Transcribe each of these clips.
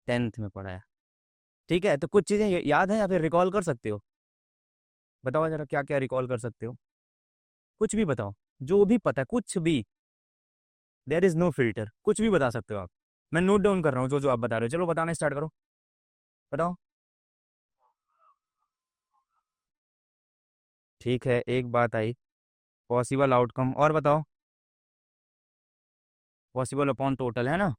10th में पढ़ा है। ठीक है, तो कुछ चीज़ें याद है या फिर रिकॉल कर सकते हो? बताओ जरा क्या क्या रिकॉल कर सकते हो, कुछ भी बताओ, जो भी पता है कुछ भी। देयर इज नो फिल्टर, कुछ भी बता सकते हो आप। मैं नोट डाउन कर रहा हूँ जो जो आप बता रहे हो, चलो बताना स्टार्ट करो। बताओ। ठीक है, एक बात आई, पॉसिबल आउटकम, और बताओ। पॉसिबल अपॉन टोटल है ना?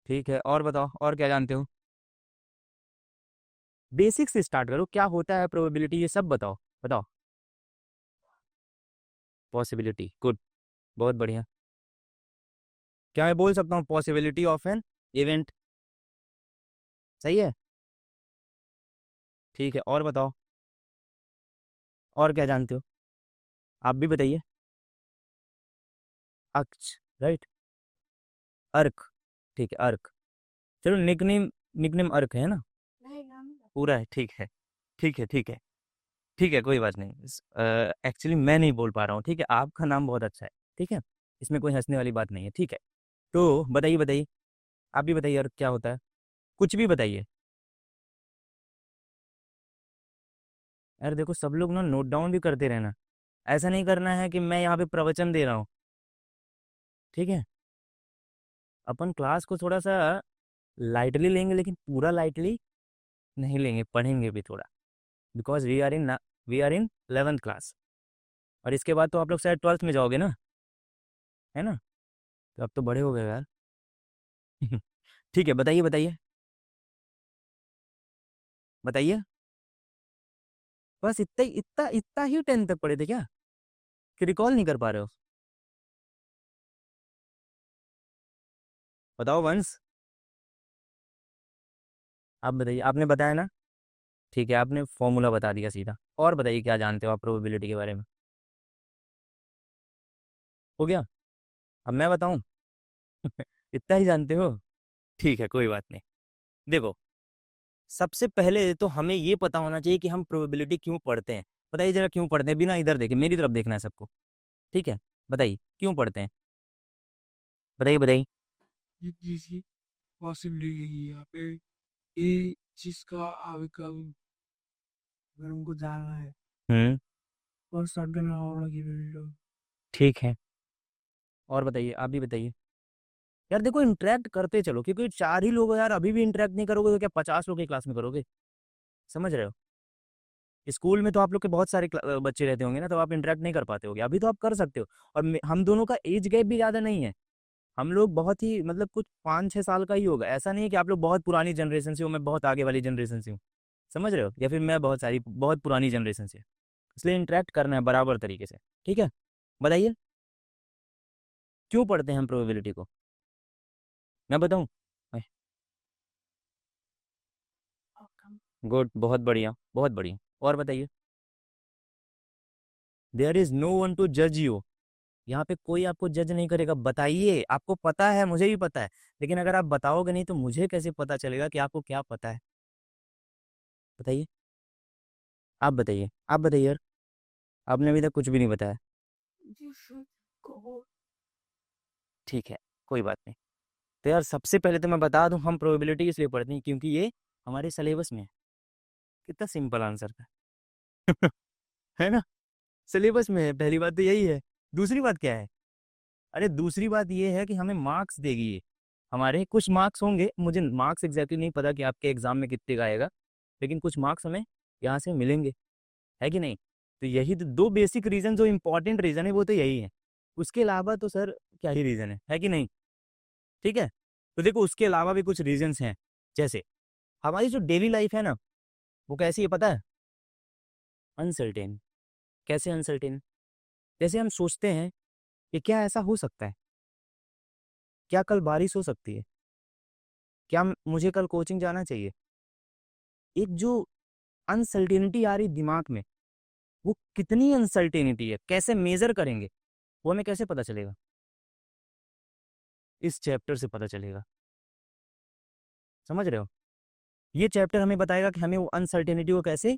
ठीक है, और बताओ, और क्या जानते हो? बेसिक से स्टार्ट करो, क्या होता है प्रोबेबिलिटी, ये सब बताओ। बताओ। पॉसिबिलिटी, गुड, बहुत बढ़िया। क्या मैं बोल सकता हूँ पॉसिबिलिटी ऑफ एन इवेंट? सही है। ठीक है, और बताओ, और क्या जानते हो? आप भी बताइए। अक्ष, राइट। अर्क, ठीक है, अर्क। चलो, निकनेम, निकनेम अर्क है ना? पूरा है, ठीक है। ठीक है, ठीक है। ठीक है, कोई बात नहीं। एक्चुअली मैं नहीं बोल पा रहा हूँ, ठीक है, आपका नाम बहुत अच्छा है। ठीक है, इसमें कोई हंसने वाली बात नहीं है, ठीक है। तो बताइए बताइए, आप भी बताइए, और क्या होता है, कुछ भी बताइए। यार देखो, सब लोग ना नोट डाउन भी करते रहना, ऐसा नहीं करना है कि मैं यहाँ पे प्रवचन दे रहा हूँ। ठीक है, अपन क्लास को थोड़ा सा लाइटली लेंगे, लेकिन पूरा लाइटली नहीं लेंगे, पढ़ेंगे भी थोड़ा। Because we are in 11th class, और इसके बाद तो आप लोग शायद 12th में जाओगे ना, है ना? तो अब तो बड़े हो गए यार। ठीक है, बताइए बताइए, बताइए। बस इतना ही, इतना इतना ही 10th तक पढ़े थे क्या, कि रिकॉल नहीं कर पा रहे हो? बताओ वंश। आप बताइए, आपने बताया ना? ठीक है, आपने फॉर्मूला बता दिया सीधा, और बताइए क्या जानते हो आप प्रोबेबिलिटी के बारे में? हो गया, अब मैं बताऊं? इतना ही जानते हो? ठीक है, कोई बात नहीं। देखो, सबसे पहले तो हमें ये पता होना चाहिए कि हम प्रोबेबिलिटी क्यों पढ़ते हैं। बताइए जरा, क्यों पढ़ते हैं? बिना इधर देखे मेरी तरफ देखना है सबको। ठीक है, बताइए क्यों पढ़ते हैं, बताइए बताइए। ये चीज़ पॉसिबिलिटी है यहाँ पे, ये चीज़ का आविष्कार अगर हमको जानना है हम्म। और सर्टन होगा कि वीडियो। ठीक है, और बताइए, आप भी बताइए। यार देखो, इंटरेक्ट करते चलो, क्योंकि 4 ही लोग हो यार, अभी भी इंटरेक्ट नहीं करोगे तो क्या 50 लोग की क्लास में करोगे? समझ रहे हो? स्कूल में तो आप लोग के बहुत सारे बच्चे रहते होंगे ना, तो आप इंटरेक्ट नहीं कर पाते होगे, अभी तो आप कर सकते हो। और हम दोनों का एज गैप भी ज़्यादा नहीं है। हम लोग बहुत ही, मतलब कुछ 5-6 साल का ही होगा, ऐसा नहीं है कि आप लोग बहुत पुरानी जनरेशन से हो, मैं बहुत आगे वाली जनरेशन से हूँ। समझ रहे हो? या फिर मैं बहुत पुरानी जनरेशन से। इसलिए इंटरेक्ट करना है बराबर तरीके से। ठीक है, बताइए क्यों पढ़ते हैं हम प्रोबेबिलिटी को? मैं बताऊं? गुड, बहुत बढ़िया, बहुत बढ़िया, और बताइए। There is no one to जज यू, यहाँ पे कोई आपको जज नहीं करेगा। बताइए, आपको पता है, मुझे भी पता है, लेकिन अगर आप बताओगे नहीं तो मुझे कैसे पता चलेगा कि आपको क्या पता है? बताइए, आप बताइए, आप बताइए यार, आपने अभी तक कुछ भी नहीं बताया। ठीक है, कोई बात नहीं। तो यार सबसे पहले तो मैं बता दूं, हम प्रोबेबिलिटी इसलिए पढ़ते हैं क्योंकि ये हमारे सिलेबस में है। कितना सिंपल आंसर था। है ना? सिलेबस में है, पहली बात तो यही है। दूसरी बात क्या है? अरे दूसरी बात ये है कि हमें मार्क्स देगी ये। हमारे कुछ मार्क्स होंगे, मुझे मार्क्स एग्जैक्टली नहीं पता कि आपके एग्जाम में कितने का आएगा, लेकिन कुछ मार्क्स हमें यहाँ से मिलेंगे, है कि नहीं? तो यही तो दो बेसिक रीजन, जो इंपॉर्टेंट रीजन है वो तो यही है। उसके अलावा तो सर क्या ही रीजन है कि नहीं? ठीक है, तो देखो उसके अलावा भी कुछ रीजंस हैं। जैसे हमारी जो डेली लाइफ है ना, वो कैसी है पता है? अनसर्टेन। कैसे अनसर्टेन? जैसे हम सोचते हैं कि क्या ऐसा हो सकता है, क्या कल बारिश हो सकती है, क्या मुझे कल कोचिंग जाना चाहिए। एक जो अनसर्टेनिटी आ रही दिमाग में, वो कितनी अनसर्टेनिटी है, कैसे मेजर करेंगे, वो हमें कैसे पता चलेगा? इस चैप्टर से पता चलेगा। समझ रहे हो? ये चैप्टर हमें बताएगा कि हमें वो अनसर्टेनिटी को कैसे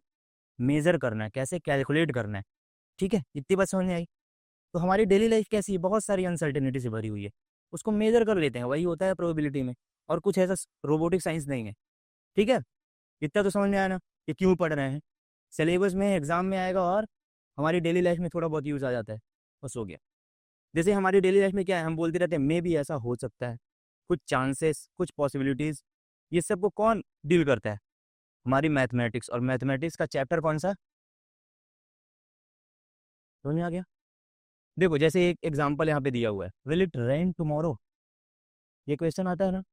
मेजर करना है, कैसे कैलकुलेट करना है। ठीक है, इतनी बात समझ में आई? तो हमारी डेली लाइफ कैसी है, बहुत सारी अनसर्टेनिटी से भरी हुई है, उसको मेजर कर लेते हैं, वही होता है प्रोबेबिलिटी में। और कुछ ऐसा रोबोटिक साइंस नहीं है। ठीक है, इतना तो समझ में आया ना कि क्यों पढ़ रहे हैं। सिलेबस में एग्जाम में आएगा और हमारी डेली लाइफ में थोड़ा बहुत यूज आ जाता है, बस हो गया। जैसे हमारी डेली लाइफ में क्या है, हम बोलते रहते हैं मे भी ऐसा हो सकता है, कुछ चांसेस, कुछ पॉसिबिलिटीज, ये सब को कौन डील करता है? हमारी मैथमेटिक्स। और मैथमेटिक्स का चैप्टर कौन सा? समझ में आ गया? देखो जैसे एक एग्जांपल यहाँ पे दिया हुआ है, विल इट रेन टुमारो, ये क्वेश्चन आता है ना।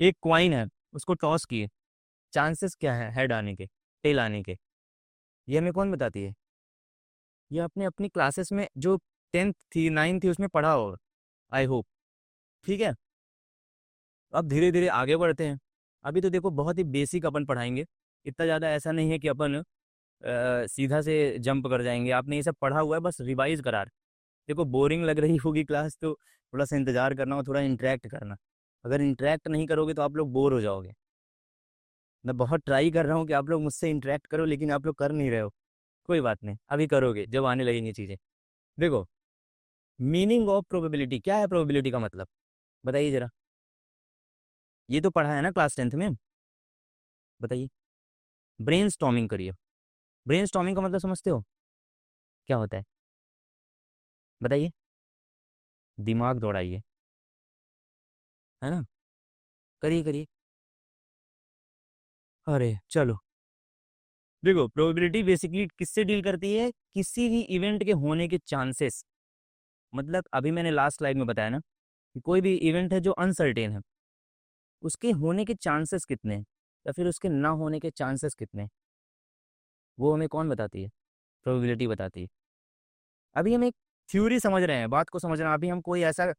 एक क्वाइन है, उसको टॉस किए, चांसेस क्या है हेड आने के, टेल आने के, ये हमें कौन बताती है? ये आपने अपनी क्लासेस में जो 10th थी 9th थी उसमें पढ़ा होगा, आई होप। ठीक है, अब धीरे धीरे आगे बढ़ते हैं। अभी तो देखो बहुत ही बेसिक अपन पढ़ाएंगे, इतना ज़्यादा ऐसा नहीं है कि अपन सीधा से जंप कर जाएंगे। आपने ये सब पढ़ा हुआ है, बस रिवाइज करा रहे। देखो बोरिंग लग रही होगी क्लास तो थोड़ा सा इंतजार करना और थोड़ा इंटरेक्ट करना। अगर इंटरेक्ट नहीं करोगे तो आप लोग बोर हो जाओगे। मैं बहुत ट्राई कर रहा हूँ कि आप लोग मुझसे इंटरेक्ट करो, लेकिन आप लोग कर नहीं रहे हो। कोई बात नहीं, अभी करोगे जब आने लगेंगी चीज़ें। देखो, मीनिंग ऑफ प्रोबेबिलिटी क्या है? प्रोबेबिलिटी का मतलब बताइए जरा। ये तो पढ़ा है ना क्लास 10th में, बताइए। ब्रेन स्टॉर्मिंग करिए। ब्रेन स्टॉर्मिंग का मतलब समझते हो क्या होता है? बताइए। दिमाग दौड़ाइए, है ना, करिए करिए। अरे चलो, देखो प्रोबेबिलिटी बेसिकली किससे डील करती है? किसी भी इवेंट के होने के चांसेस। मतलब अभी मैंने लास्ट स्लाइड में बताया ना कि कोई भी इवेंट है जो अनसर्टेन है, उसके होने के चांसेस कितने हैं या फिर उसके ना होने के चांसेस कितने हैं, वो हमें कौन बताती है? प्रोबेबिलिटी बताती है। अभी हम एक थ्योरी समझ रहे हैं, बात को समझना। अभी हम कोई ऐसा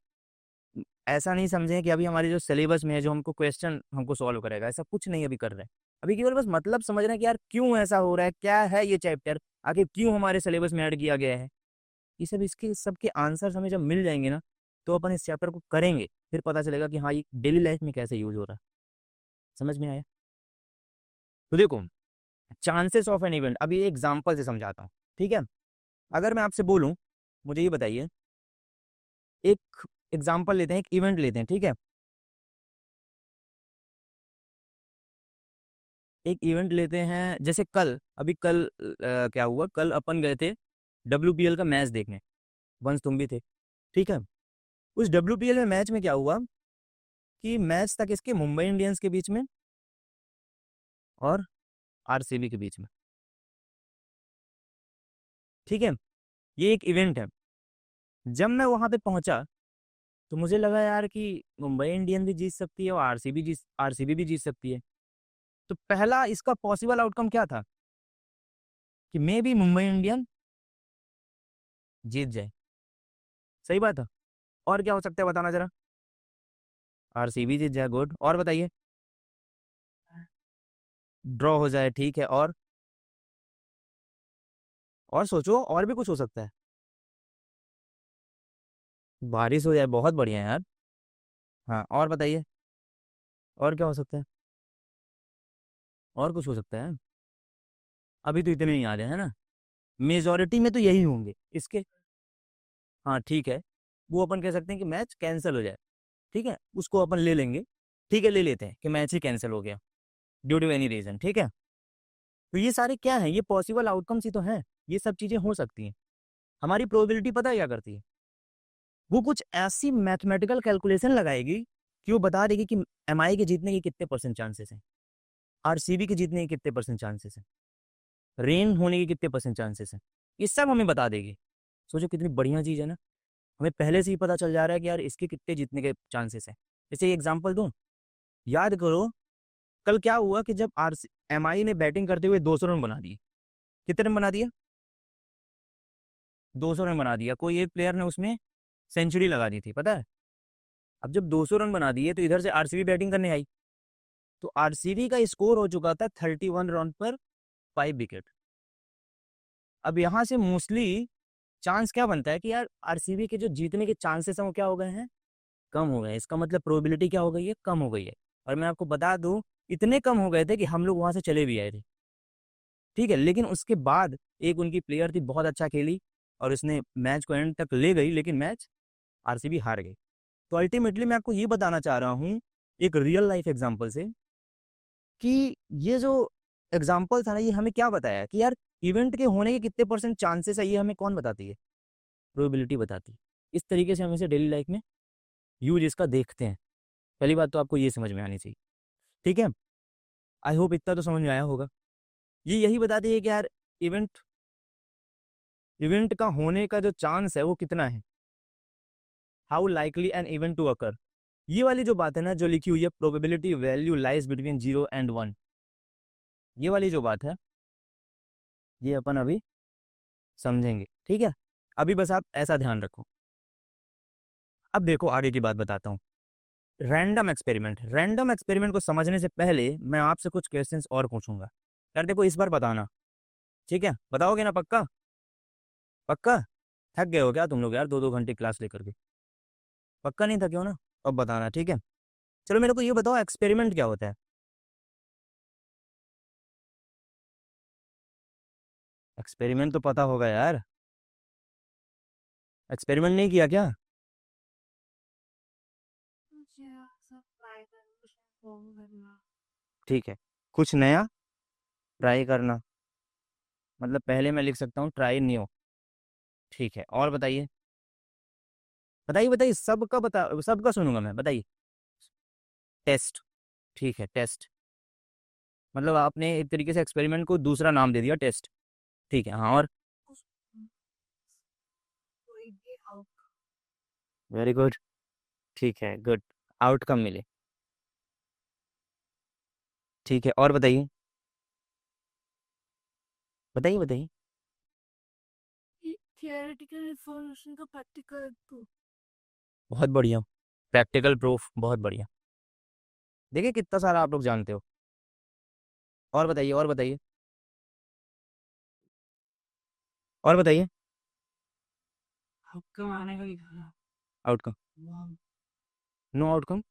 ऐसा नहीं समझें कि अभी हमारे जो सिलेबस में है जो हमको क्वेश्चन हमको सॉल्व करेगा, ऐसा कुछ नहीं अभी कर रहे हैं। अभी केवल बस मतलब समझ रहे हैं कि यार क्यों ऐसा हो रहा है, क्या है ये चैप्टर, आखिर क्यों हमारे सिलेबस में ऐड किया गया है। ये सब, इसके सबके आंसर्स हमें जब मिल जाएंगे ना, तो अपन इस चैप्टर को करेंगे, फिर पता चलेगा कि हाँ ये डेली लाइफ में कैसे यूज हो रहा है। समझ में आया? तो देखो, चांसेस ऑफ एन इवेंट, अभी एग्जाम्पल से समझाता हूँ। ठीक है, अगर मैं आपसे बोलूँ, मुझे ये बताइए, एक एग्जाम्पल लेते हैं, एक इवेंट लेते हैं। ठीक है, एक इवेंट लेते हैं, जैसे कल, अभी कल क्या हुआ, कल अपन गए थे WPL का मैच देखने, वंश तुम भी थे। ठीक है, उस WPL में मैच में क्या हुआ कि मैच था किसके? मुंबई इंडियंस के बीच में और RCB के बीच में। ठीक है, ये एक इवेंट है। जब मैं वहां पे पहुंचा तो मुझे लगा यार कि मुंबई इंडियन भी जीत सकती है और RCB भी जीत सकती है। तो पहला इसका पॉसिबल आउटकम क्या था? कि मे बी मुंबई इंडियन जीत जाए। सही बात है। और क्या हो सकता है बताना जरा? RCB जीत जाए, गुड। और बताइए। ड्रॉ हो जाए, ठीक है। और सोचो, और भी कुछ हो सकता है। बारिश हो जाए, बहुत बढ़िया यार। हाँ, और बताइए, और क्या हो सकता है? और कुछ हो सकता है? अभी तो इतने ही आ रहे हैं ना, मेजोरिटी में तो यही होंगे इसके। हाँ ठीक है, वो अपन कह सकते हैं कि मैच कैंसिल हो जाए। ठीक है, उसको अपन ले लेंगे। ठीक है, ले लेते हैं कि मैच ही कैंसिल हो गया ड्यू टू एनी रीजन। ठीक है, तो ये सारे क्या है? ये पॉसिबल आउटकम्स ही तो हैं। ये सब चीजें हो सकती हैं। हमारी प्रोबेबिलिटी पता है क्या करती है? वो कुछ ऐसी मैथमेटिकल कैलकुलेशन लगाएगी कि वो बता देगी कि MI के जीतने के कितने परसेंट चांसेस हैं, RCB के जीतने के कितने परसेंट चांसेस हैं, रेन होने के कितने परसेंट चांसेस हैं। ये सब हमें बता देगी। सोचो कितनी बढ़िया चीज़ है ना। हमें पहले से ही पता चल जा रहा है कि यार इसके कितने जीतने के चांसेस हैं। जैसे एग्जाम्पल दूं, याद करो कल क्या हुआ कि जब MI ने बैटिंग करते हुए 200 रन बना दिए। कितने रन बना दिए? 200 रन बना दिया। कोई एक प्लेयर ने उसमें सेंचुरी लगा दी थी, पता है। अब जब 200 रन बना दिए तो इधर से RCB बैटिंग करने आई, तो RCB का स्कोर हो चुका था 31 रन पर 5 विकेट। अब यहाँ से मोस्टली चांस क्या बनता है कि यार RCB के जो जीतने के चांसेस हैं वो क्या हो गए हैं? कम हो गए हैं। इसका मतलब प्रोबेबिलिटी क्या हो गई है? कम हो गई है। और मैं आपको बता दूं, इतने कम हो गए थे कि हम लोग वहां से चले भी आए थे। ठीक है, लेकिन उसके बाद एक उनकी प्लेयर थी, बहुत अच्छा खेली और उसने मैच को एंड तक ले गई, लेकिन मैच RCB हार गई। तो अल्टीमेटली मैं आपको ये बताना चाह रहा हूँ, एक रियल लाइफ एग्जांपल से कि ये जो एग्जांपल था ना, ये हमें क्या बताया कि यार इवेंट के होने के कितने परसेंट चांसेस है, ये हमें कौन बताती है? प्रोबेबिलिटी बताती है। इस तरीके से हम इसे डेली लाइफ में यूज इसका देखते हैं। पहली बात तो आपको ये समझ में आनी चाहिए, ठीक है। आई होप इतना तो समझ में आया होगा। ये यही बताती है कि यार इवेंट इवेंट का होने का जो चांस है वो कितना है, how likely an event to occur. ये वाली जो बात है ना, जो लिखी हुई है probability value lies between 0 and 1, ये वाली जो बात है ये अपन अभी समझेंगे, ठीक है। अभी बस आप ऐसा ध्यान रखो। अब देखो आगे की बात बताता हूँ। रैंडम एक्सपेरिमेंट को समझने से पहले मैं आपसे कुछ क्वेश्चंस और पूछूंगा। यार देखो इस बार बताना, ठीक है? बताओगे ना? पक्का पक्का? थक गए हो क्या तुम लोग यार 2-2 घंटे क्लास लेकर के? पक्का नहीं थके हो ना? अब बताना, ठीक है। चलो मेरे को ये बताओ, एक्सपेरिमेंट क्या होता है? एक्सपेरिमेंट तो पता होगा यार, एक्सपेरिमेंट नहीं किया क्या? मुझे सब ट्राई करना फॉर्म करना। ठीक है, कुछ नया ट्राई करना, मतलब पहले मैं लिख सकता हूँ ट्राई न्यू। ठीक है, और बताइए, बताइए बताइए, सबका बता, सबका सुनूंगा मैं, बताइए। टेस्ट, ठीक है टेस्ट, मतलब आपने एक तरीके से एक्सपेरिमेंट को दूसरा नाम दे दिया, टेस्ट। ठीक है, हाँ और? उस कोई भी आउट वेरी गुड, ठीक है गुड, आउटकम मिले। ठीक है, और बताइए, बताइए बताइए। थियोरेटिकल इंफॉर्मेशन का प्रैक्टिकल प्रूफ। बहुत बढ़िया, प्रैक्टिकल प्रूफ, बहुत बढ़िया। देखिए कितना सारा आप लोग जानते हो। और बताइए, और बताइए, और बताइए। आउटकम आने का दिखाना। आउटकम? वाह, नो आउटकम?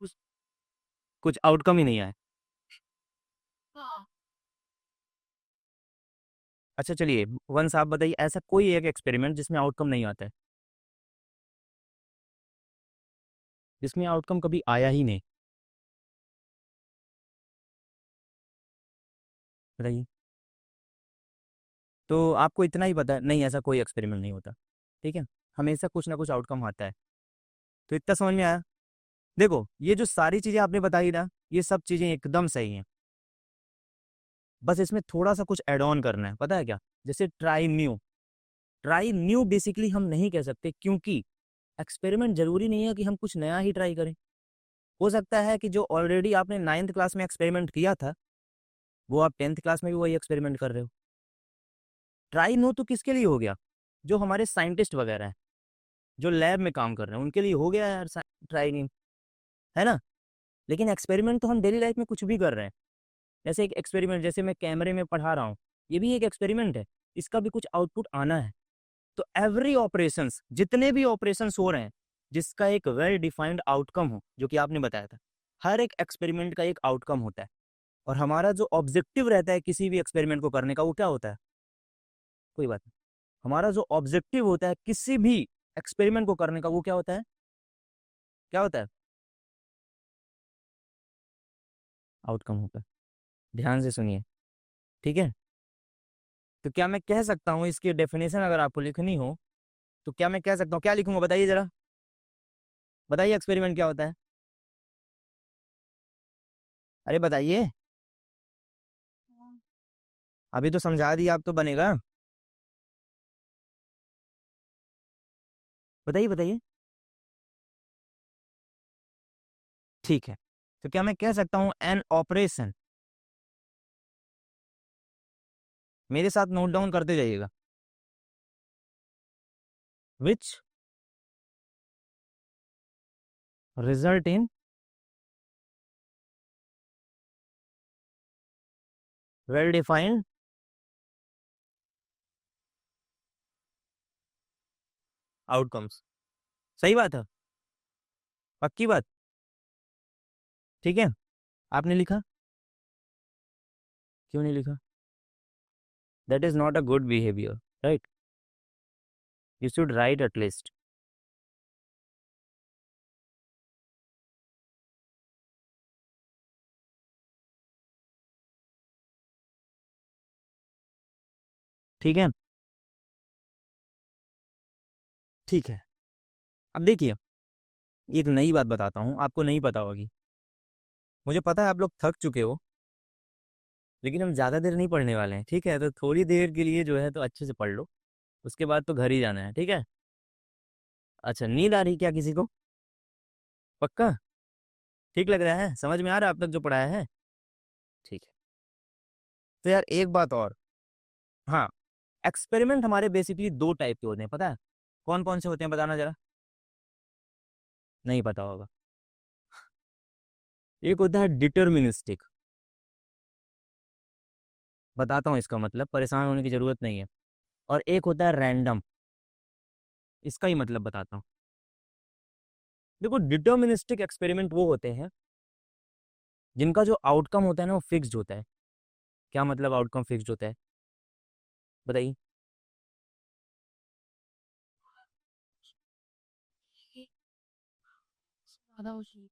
उस कुछ आउटकम ही नहीं आया? हाँ, अच्छा चलिए, वंस आप बताइए ऐसा कोई एक एक्सपेरिमेंट जिसमें आउटकम नहीं आता है, जिसमें आउटकम कभी आया ही नहीं, बताइए। तो आपको इतना ही पता है, नहीं ऐसा कोई एक्सपेरिमेंट नहीं होता, ठीक है। हमेशा कुछ ना कुछ आउटकम आता है। तो इतना समझ में आया? देखो ये जो सारी चीजें आपने बताई ना, ये सब चीजें एकदम सही हैं। बस इसमें थोड़ा सा कुछ ऐड ऑन करना है, पता है क्या? जैसे try new. Try new basically हम नहीं कह सकते, क्योंकि एक्सपेरिमेंट जरूरी नहीं है कि हम कुछ नया ही ट्राई करें। हो सकता है कि जो ऑलरेडी आपने 9th क्लास में एक्सपेरिमेंट किया था, वो आप 10th क्लास में भी वही एक्सपेरिमेंट कर रहे हो। ट्राई न्यू तो किसके लिए हो गया? जो हमारे साइंटिस्ट वगैरह हैं, जो लैब में काम कर रहे हैं, उनके लिए हो गया यार ट्राई न्यू, है ना। लेकिन एक्सपेरिमेंट तो हम डेली लाइफ में कुछ भी कर रहे हैं। जैसे एक एक्सपेरिमेंट, जैसे मैं कैमरे में पढ़ा रहा हूँ, ये भी एक एक्सपेरिमेंट है। इसका भी कुछ आउटपुट आना है। तो एवरी ऑपरेशंस, जितने भी ऑपरेशंस हो रहे हैं, जिसका एक वेल डिफाइंड आउटकम हो, जो कि आपने बताया था, हर एक एक्सपेरिमेंट का एक आउटकम होता है। और हमारा जो ऑब्जेक्टिव रहता है किसी भी एक्सपेरिमेंट को करने का, वो क्या होता है? कोई बात नहीं, हमारा जो ऑब्जेक्टिव होता है किसी भी एक्सपेरिमेंट को करने का, वो क्या होता है? क्या होता है? आउटकम होता है। ध्यान से सुनिए, ठीक है। तो क्या मैं कह सकता हूँ इसकी डेफिनेशन अगर आपको लिखनी हो, तो क्या मैं कह सकता हूँ? क्या लिखूंगा बताइए जरा, बताइए एक्सपेरिमेंट क्या होता है? अरे बताइए, अभी तो समझा दिया, आप तो बनेगा। बताइए बताइए। ठीक है, तो क्या मैं कह सकता हूँ एन ऑपरेशन, मेरे साथ नोट डाउन करते जाइएगा, which result in well defined outcomes. सही बात है, पक्की बात, ठीक है। आपने लिखा? क्यों नहीं लिखा? That is not a good behaviour, right? You should write at least. ठीक है। ठीक है, अब देखिए, एक नई बात बताता हूँ, आपको नहीं पता होगी। मुझे पता है आप लोग थक चुके हो, लेकिन हम ज़्यादा देर नहीं पढ़ने वाले हैं, ठीक है? तो थोड़ी देर के लिए जो है तो अच्छे से पढ़ लो, उसके बाद तो घर ही जाना है, ठीक है? अच्छा, नींद आ रही क्या किसी को? पक्का? ठीक लग रहा है? समझ में आ रहा है अब तक जो पढ़ाया है? ठीक है। तो यार एक बात और, हाँ, एक्सपेरिमेंट हमारे बेसिकली दो टाइप के होते हैं, पता है? कौन कौन से होते हैं बताना जरा। नहीं पता होगा। एक होता है डिटर्मिनिस्टिक, बताता हूँ इसका मतलब, परेशान होने की जरूरत नहीं है। और एक होता है रैंडम, इसका ही मतलब बताता हूँ। देखो, डिटर्मिनिस्टिक एक्सपेरिमेंट वो होते हैं जिनका जो आउटकम होता है ना वो फिक्स्ड होता है। क्या मतलब आउटकम फिक्स्ड होता है, बताइए। ज़्यादा उसी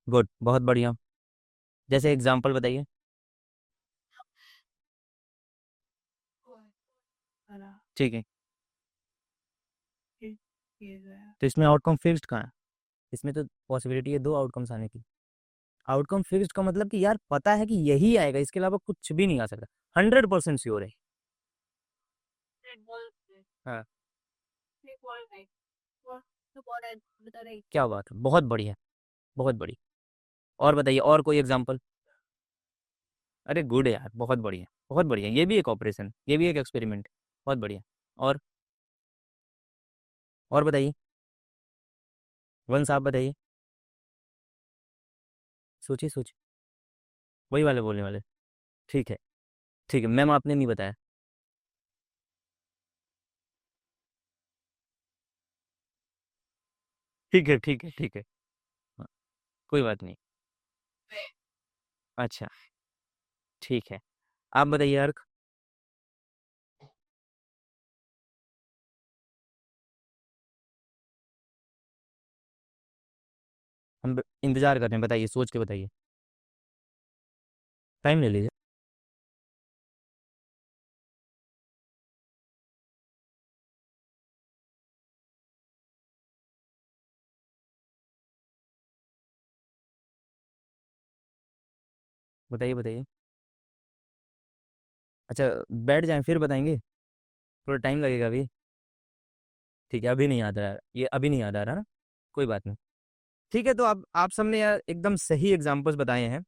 गुड, बहुत बढ़िया। जैसे एग्जांपल बताइए। को हरा ठीक है, फिर किया गया। तो इसमें आउटकम फिक्स्ड कहाँ है? इसमें तो पॉसिबिलिटी है दो आउटकम्स आने की। आउटकम फिक्स्ड का मतलब कि यार पता है कि यही आएगा, इसके अलावा कुछ भी नहीं आ सकता, 100% श्योर है। रेड बॉल हाँ, रेड बॉल राइट बॉल तो बॉल है बता रही क्या बात है, बहुत बढ़िया, बहुत बढ़िया। और बताइए, और कोई एग्जांपल? अरे गुड यार, बहुत बढ़िया, बहुत बढ़िया, ये भी एक ऑपरेशन, ये भी एक एक्सपेरिमेंट, बहुत बढ़िया। और और बताइए, वंश आप बताइए, सोचिए सोचिए, वही वाले बोलने वाले। ठीक है, ठीक है, मैम आपने नहीं बताया। ठीक है, ठीक है, ठीक है, हाँ, कोई बात नहीं। अच्छा, ठीक है, आप बताइए अर्क। हम इंतजार कर रहे हैं, बताइए, सोच के बताइए, टाइम ले लीजिए। बताइए बताइए। अच्छा, बैठ जाएं फिर बताएंगे, थोड़ा टाइम लगेगा अभी। ठीक है, अभी नहीं याद आ रहा, ये अभी नहीं याद आ रहा ना, कोई बात नहीं। ठीक है, तो आप सबने यार एकदम सही एग्जांपल्स बताए हैं।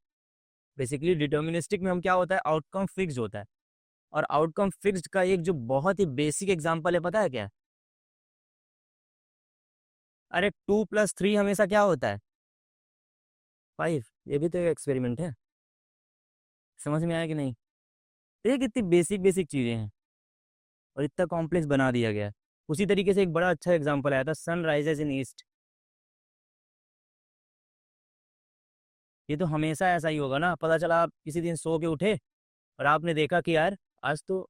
बेसिकली डिटर्मिनिस्टिक में हम क्या होता है, आउटकम फिक्स्ड होता है। और आउटकम फिक्स्ड का एक जो बहुत ही बेसिक एग्जांपल है, पता है क्या है? अरे 2 + 3 हमेशा क्या होता है, 5। ये भी तो एक एक्सपेरिमेंट है, समझ में आया कि नहीं? ये कितनी बेसिक बेसिक चीजें हैं और इतना कॉम्प्लेक्स बना दिया गया है। उसी तरीके से एक बड़ा अच्छा एग्जांपल आया था, सन राइजेज इन ईस्ट। ये तो हमेशा ऐसा ही होगा ना, पता चला आप किसी दिन सो के उठे और आपने देखा कि यार आज तो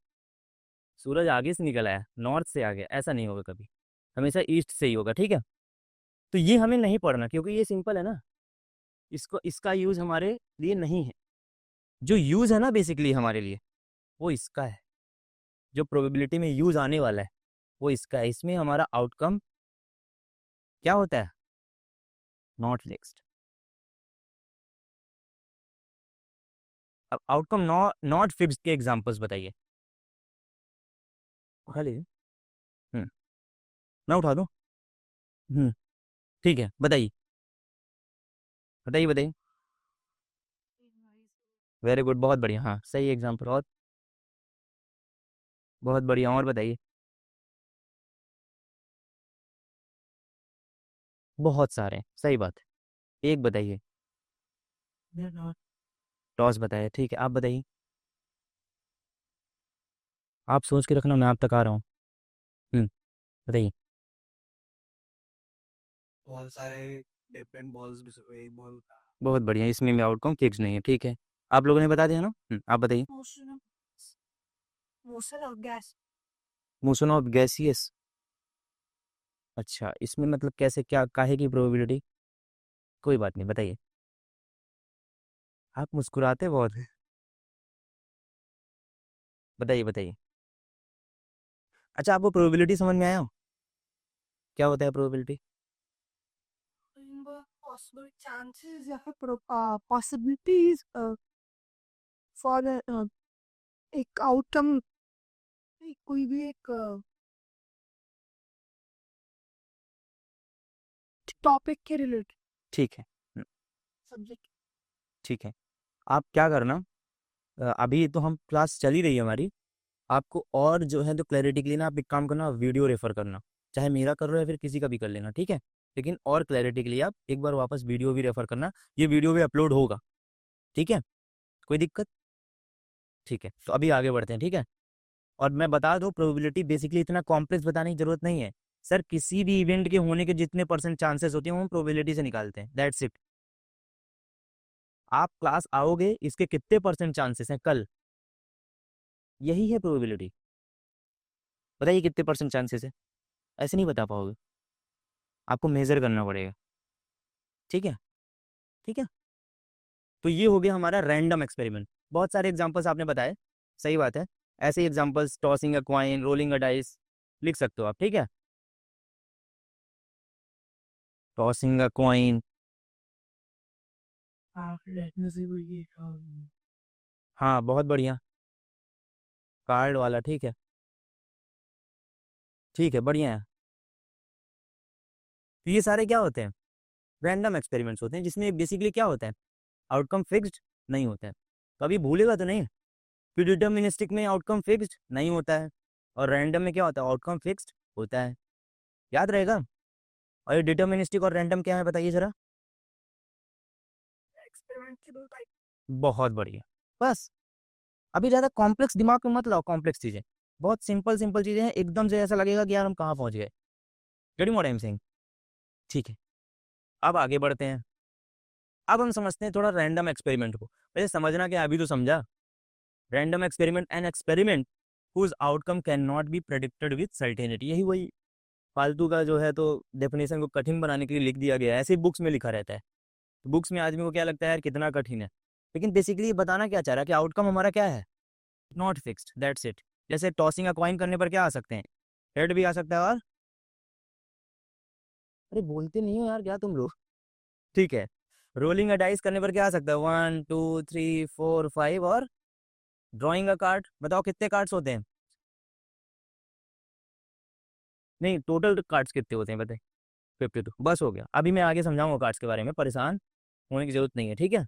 सूरज आगे से निकल आया, नॉर्थ से आ गया, ऐसा नहीं होगा कभी, हमेशा ईस्ट से ही होगा, ठीक है? तो ये हमें नहीं पढ़ना क्योंकि ये सिंपल है ना, इसको इसका यूज हमारे लिए नहीं है। जो यूज है ना बेसिकली हमारे लिए, वो इसका है। जो प्रोबेबिलिटी में यूज आने वाला है वो इसका है, इसमें हमारा आउटकम क्या होता है, नॉट फिक्स्ड। अब आउटकम नॉट फिक्स्ड के एग्जांपल्स बताइए। उठा लीजिए। हम्म, मैं उठा दूं? हम्म, ठीक है, बताइए बताइए बताइए। वेरी गुड, बहुत बढ़िया, हाँ सही एग्जांपल। और बहुत बढ़िया, और बताइए। बहुत सारे हैं, सही बात है, एक बताइए। नॉट टॉस बताइए, ठीक है, आप बताइए। आप सोच के रखना, मैं आप तक आ रहा हूँ। हम्म, बताइए। बहुत सारे डिफरेंट बॉल्स भी एक बॉल बहुत बढ़िया, इसमें भी आउटकम फिक्स नहीं है, ठीक है, आप लोगों ने बता दिया ना। आप बताइए। Motion motion of gas motion of gaseous, अच्छा, इसमें मतलब कैसे, क्या काहे की प्रोबेबिलिटी? कोई बात नहीं, बताइए। आप मुस्कुराते बहुत हैं, बताइए बताइए। अच्छा, आपको प्रोबेबिलिटी समझ में आया हो? क्या होता है प्रोबेबिलिटी? possible chances या फिर possibilities for एक आउटकम, कोई भी एक टॉपिक के रिलेटेड ठीक है। सब्जेक्ट। ठीक है, आप क्या करना, अभी तो हम क्लास चल ही रही है हमारी, आपको और जो है तो क्लैरिटी के लिए ना आप एक काम करना, वीडियो रेफर करना, चाहे मेरा कर रहे हो या फिर किसी का भी कर लेना, ठीक है। लेकिन और क्लैरिटी के लिए आप एक बार वापस वीडियो भी रेफर करना, ये वीडियो भी अपलोड होगा, ठीक है, कोई दिक्कत? ठीक है, तो अभी आगे बढ़ते हैं, ठीक है। और मैं बता दूं, प्रोबेबिलिटी बेसिकली इतना कॉम्प्लेक्स बताने की जरूरत नहीं है सर, किसी भी इवेंट के होने के जितने परसेंट चांसेस होते हैं वो हम प्रोबेबिलिटी से निकालते हैं, दैट्स इट। आप क्लास आओगे, इसके कितने परसेंट चांसेस हैं कल, यही है प्रोबेबिलिटी। बताइए कितने परसेंट चांसेस है, ऐसे नहीं बता पाओगे, आपको मेजर करना पड़ेगा, ठीक है। ठीक है, तो ये हो गया हमारा रैंडम एक्सपेरिमेंट। बहुत सारे एग्जांपल्स आपने बताए, सही बात है, ऐसे ही examples tossing a coin, rolling a dice लिख सकते हो आप, ठीक है। टॉसिंग अ कॉइन, लेटने से भी ये हाँ बहुत बढ़िया, कार्ड वाला, ठीक है, ठीक है, बढ़िया है। तो ये सारे क्या होते हैं, रैंडम एक्सपेरिमेंट्स होते हैं, जिसमें बेसिकली क्या होता है, आउटकम फिक्स्ड नहीं होता है। तो अभी भूलेगा तो नहीं, फिर डिटर्मिनिस्टिक में आउटकम फिक्स्ड नहीं होता है, और रैंडम में क्या होता है, आउटकम फिक्स्ड होता है, याद रहेगा। और ये डिटर्मिनिस्टिक और रैंडम क्या है बताइए जरा। एक्सपेरिमेंट के दो टाइप। बहुत बढ़िया, बस अभी ज़्यादा कॉम्प्लेक्स दिमाग में मत लाओ, कॉम्प्लेक्स चीज़ें, बहुत सिंपल सिंपल चीज़ें हैं, एकदम से ऐसा लगेगा कि यार हम कहाँ पहुँच गए, getting what I am saying, ठीक है। अब आगे बढ़ते हैं, अब हम समझते हैं थोड़ा रैंडम एक्सपेरिमेंट को। वैसे समझना क्या, अभी तो समझा। Random experiment, an experiment whose outcome can not be predicted with certainty, यही वही फालतू का जो है तो डेफिनेशन को कठिन बनाने के लिए लिख दिया गया है, ऐसे बुक्स में लिखा रहता है। तो बुक्स में आदमी को क्या लगता है यार कितना कठिन है, लेकिन बेसिकली ये बताना क्या चाह रहा है कि आउटकम हमारा क्या है, नॉट फिक्स्ड, दैट्स इट। जैसे टॉसिंग अ कॉइन करने पर क्या आ सकते हैं, हेड भी आ सकता है, और अरे बोलते नहीं हो यार क्या तुम लोग, ठीक है। रोलिंग अ डाइस करने पर क्या आ सकता है, 1 2 3 4 5, और ड्रॉइंग अ कार्ड, बताओ कितने कार्ड्स होते हैं, नहीं टोटल कार्ड्स कितने होते हैं बताइए, 52, बस हो गया। अभी मैं आगे समझाऊंगा कार्ड्स के बारे में, परेशान होने की जरूरत नहीं है, ठीक है।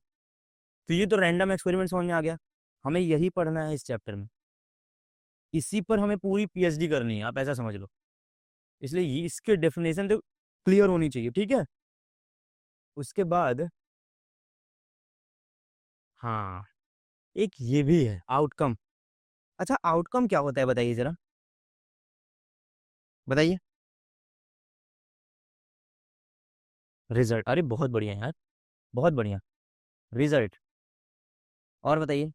तो ये तो रैंडम एक्सपेरिमेंट समझ में आ गया, हमें यही पढ़ना है इस चैप्टर में, इसी पर हमें पूरी पीएचडी करनी है, आप ऐसा समझ लो। इसलिए इसके डेफिनेशन तो क्लियर होनी चाहिए, ठीक है। उसके बाद हाँ, एक ये भी है आउटकम। अच्छा, आउटकम क्या होता है बताइए जरा, बताइए। रिजल्ट, अरे बहुत बढ़िया यार, बहुत बढ़िया, रिजल्ट। और बताइए,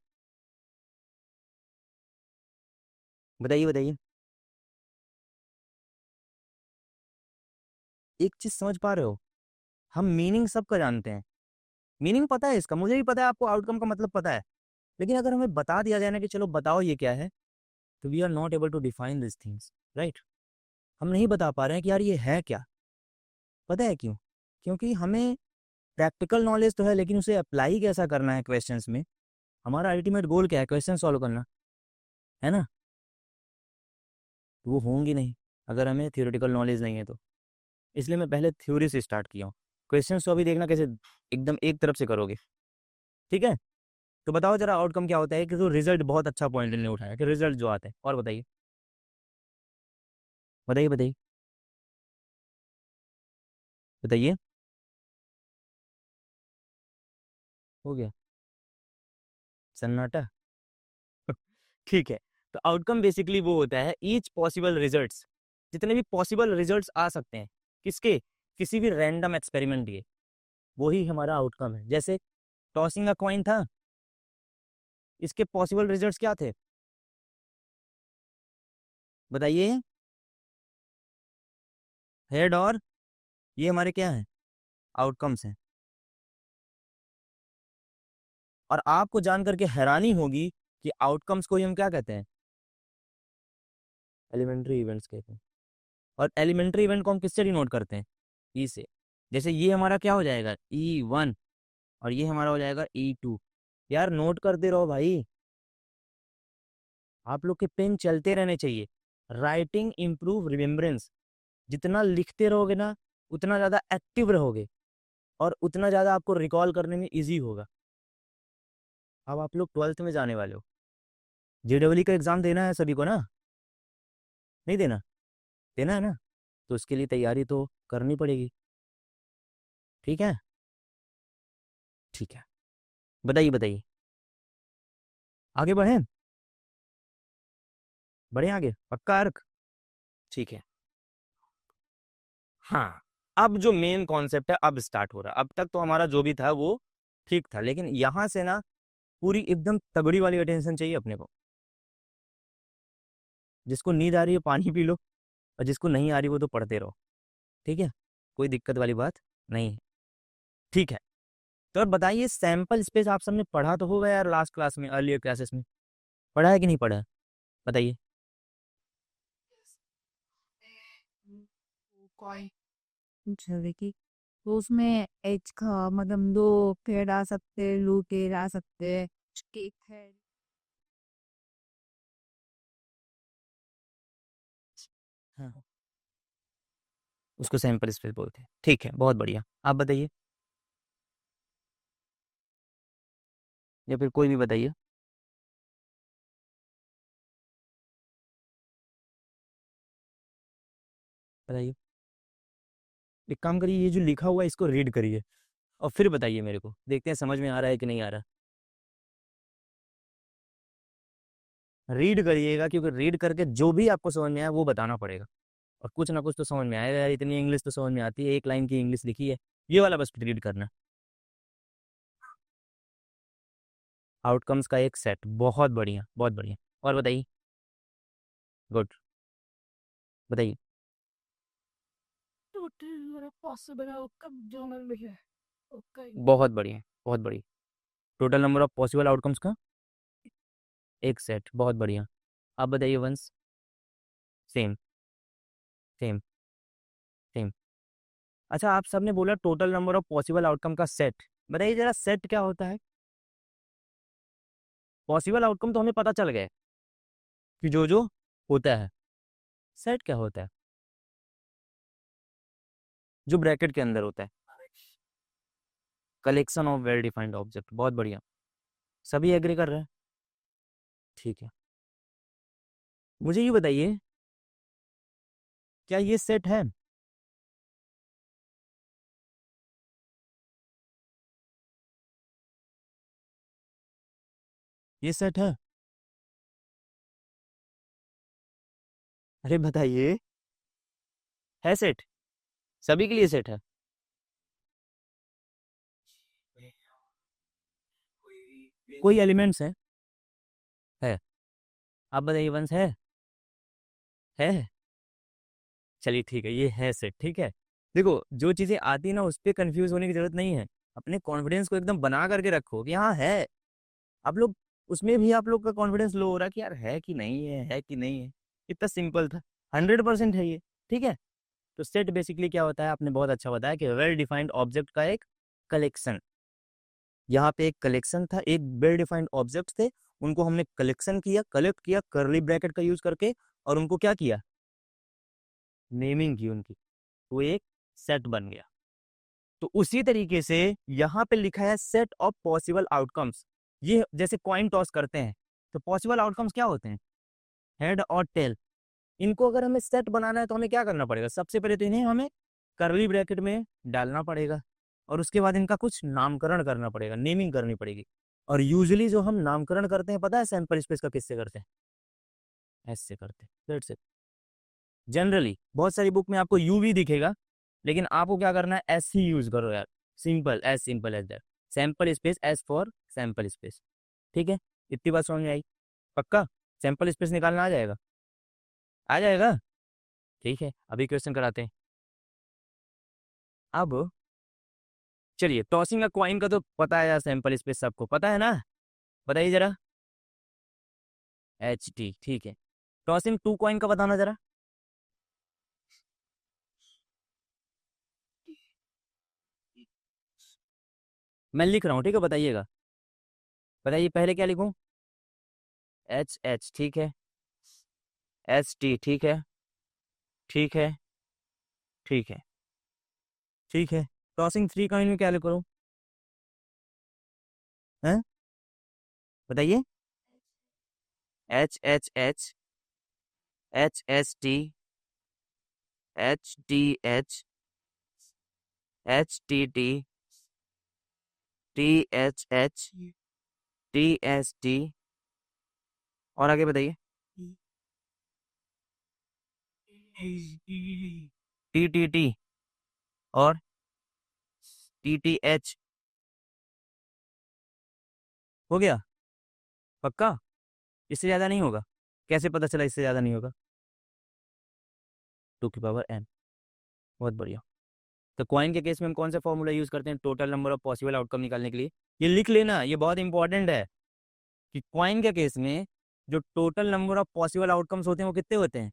बताइए बताइए। एक चीज समझ पा रहे हो, हम मीनिंग सबका जानते हैं, मीनिंग पता है इसका, मुझे भी पता है, आपको आउटकम का मतलब पता है, लेकिन अगर हमें बता दिया जाए ना कि चलो बताओ ये क्या है, तो we are not able to define this things, right. हम नहीं बता पा रहे हैं कि यार ये है क्या, पता है क्यों, क्योंकि हमें प्रैक्टिकल नॉलेज तो है, लेकिन उसे अप्लाई कैसा करना है क्वेश्चंस में, हमारा अल्टीमेट गोल क्या है, क्वेश्चन सॉल्व करना, है ना। तो वो होंगी नहीं अगर हमें थियोरेटिकल नॉलेज नहीं है तो, इसलिए मैं पहले थ्योरी से स्टार्ट किया हूँ। क्वेश्चन तो अभी देखना कैसे एकदम एक तरफ से करोगे, ठीक है। तो बताओ जरा आउटकम क्या होता है, कि जो रिजल्ट, बहुत अच्छा पॉइंट ने उठाया कि रिजल्ट जो आता है, और बताइए, बताइए बताइए, बताइए। हो गया सन्नाटा, ठीक है। तो आउटकम बेसिकली वो होता है ईच पॉसिबल रिजल्ट्स, जितने भी पॉसिबल रिजल्ट्स आ सकते हैं, किसके, किसी भी रैंडम एक्सपेरिमेंट के, वही हमारा आउटकम है। जैसे टॉसिंग अ कॉइन था, इसके पॉसिबल रिजल्ट्स क्या थे, बताइए। हेड, और ये हमारे क्या है, आउटकम्स हैं। और आपको जान करके हैरानी होगी कि आउटकम्स को ही हम क्या कहते हैं, एलिमेंट्री इवेंट्स कहते हैं। और एलिमेंट्री इवेंट को हम किससे डिनोट करते हैं? ई से। जैसे ये हमारा क्या हो जाएगा, E1, और ये हमारा हो जाएगा E2। यार नोट करते रहो भाई, आप लोग के पेन चलते रहने चाहिए। Writing improve remembrance. जितना लिखते रहोगे ना, उतना ज़्यादा एक्टिव रहोगे, और उतना ज़्यादा आपको रिकॉल करने में इजी होगा। अब आप लोग 12th में जाने वाले हो, JEE का एग्ज़ाम देना है सभी को ना? नहीं देना? देना है ना? तो उसके लिए तैयारी तो करनी पड़ेगी। ठीक है, ठीक है, बताइए बताइए, आगे बढ़ें? बढ़े आगे, पक्का अर्क? ठीक है। हाँ, अब जो मेन कॉन्सेप्ट है अब स्टार्ट हो रहा है। अब तक तो हमारा जो भी था वो ठीक था, लेकिन यहाँ से ना पूरी एकदम तगड़ी वाली अटेंशन चाहिए अपने को। जिसको नींद आ रही है पानी पी लो, और जिसको नहीं आ रही वो तो पढ़ते रहो। ठीक है, कोई दिक्कत वाली बात नहीं है। ठीक है, तो अब बताइए, सैंपल स्पेस आप सबने पढ़ा तो होगा यार लास्ट क्लास में, अर्लियर क्लासेस में। पढ़ा है कि नहीं पढ़ा है? बताइए। कॉइन। अच्छा देखिए, तो उसमें एच का मतलब दो पेड़ आ सकते, लू पेड़ आ सकते, केक है। हाँ, उसको सैंपल स्पेस बोलते हैं। ठीक है, बहुत बढ़िया। आप बताइए, या फिर कोई भी बताइए। बताइए, एक काम करिए, ये जो लिखा हुआ है इसको रीड करिए, और फिर बताइए मेरे को, देखते हैं समझ में आ रहा है कि नहीं आ रहा। रीड करिएगा, क्योंकि रीड करके जो भी आपको समझ में आए वो बताना पड़ेगा। और कुछ ना कुछ तो समझ में आएगा यार, इतनी इंग्लिश तो समझ में आती है, एक लाइन की इंग्लिश लिखी है, ये वाला बस रीड करना। आउटकम्स का एक सेट, बहुत बढ़िया बहुत बढ़िया। और बताइए, गुड, बताइए। टोटल पॉसिबल आउटकम जो मैंने लिखा है उसका बहुत बढ़िया बहुत बढ़िया। Total number of possible outcomes का एक सेट, बहुत बढ़िया। आप बताइए वंस। Same same same. अच्छा, आप सबने बोला total number of possible outcome का सेट। बताइए जरा, सेट क्या होता है? पॉसिबल आउटकम तो हमें पता चल गया कि जो जो होता है। सेट क्या होता है? जो ब्रैकेट के अंदर होता है। Collection of well defined object, बहुत बढ़िया। सभी एग्री कर रहे हैं? ठीक है, मुझे ये बताइए, क्या ये सेट है? ये सेट अरे बताइए, है सेट? सभी के लिए सेट कोई एलिमेंट्स है? आप बताइए वंस, है? चलिए ठीक है, ये है सेट। ठीक है, देखो जो चीज़ें आती है ना उस पर कन्फ्यूज होने की जरूरत नहीं है। अपने कॉन्फिडेंस को एकदम बना करके रखो कि हाँ है। आप लोग उसमें भी आप लोग का कॉन्फिडेंस लो हो रहा है कि यार है कि नहीं है कि नहीं है। इतना सिंपल था, 100% है ये। ठीक है, तो सेट बेसिकली क्या होता है, आपने बहुत अच्छा बताया कि वेल डिफाइंड ऑब्जेक्ट का एक कलेक्शन। यहाँ पे एक कलेक्शन था, एक वेल डिफाइंड ऑब्जेक्ट थे, उनको हमने कलेक्शन किया, कलेक्ट किया करली ब्रैकेट का यूज करके, और उनको क्या किया, नेमिंग की उनकी, तो एक सेट बन गया। तो उसी तरीके से यहाँ पे लिखा है सेट ऑफ पॉसिबल आउटकम्स। ये जैसे कॉइन टॉस करते हैं, तो पॉसिबल आउटकम्स क्या होते हैं, हेड और टेल। इनको अगर हमें सेट बनाना है तो हमें क्या करना पड़ेगा, सबसे पहले तो इन्हें हमें करली ब्रैकेट में डालना पड़ेगा, और उसके बाद इनका कुछ नामकरण करना पड़ेगा, नेमिंग करनी पड़ेगी। और यूजुअली जो हम नामकरण करते हैं, पता है सैंपल स्पेस का किससे करते हैं? एस से करते हैं, दैट्स इट। जनरली बहुत सारी बुक में आपको यू भी दिखेगा, लेकिन आपको क्या करना है, एस ही यूज करो यार। Simple as that. Sample space, S for sample space. ठीक है, इतनी बात समझ में आई? पक्का सैंपल स्पेस निकालना आ जाएगा? आ जाएगा, ठीक है, अभी क्वेश्चन कराते हैं। अब चलिए, टॉसिंग का क्वाइन का तो पता है यार, सैंपल स्पेस सबको पता है ना? बताइए जरा। HT, ठीक है। टॉसिंग 2 कॉइन का बताना जरा। मैं लिख रहा हूँ, ठीक है, बताइएगा। बताइए पहले क्या लिखूं? एच एच, ठीक है। एच टी, ठीक है। ठीक है। ठीक है। ठीक है। टॉसिंग 3 कॉइन में क्या लिख करूँ? हैं? बताइए। H H H, H H T, H T H, H T T, T H H, T S T, और आगे बताइए। टी टी टी, और टी टी एच। हो गया? पक्का? इससे ज़्यादा नहीं होगा? कैसे पता चला इससे ज़्यादा नहीं होगा? 2n। बहुत बढ़िया। तो कॉइन के केस में हम कौन सा फॉर्मूला यूज़ करते हैं total number of possible outcome निकालने के लिए? ये लिख लेना, ये बहुत इंपॉर्टेंट है कि कॉइन के केस में जो total number of possible outcomes होते हैं वो कितने होते हैं?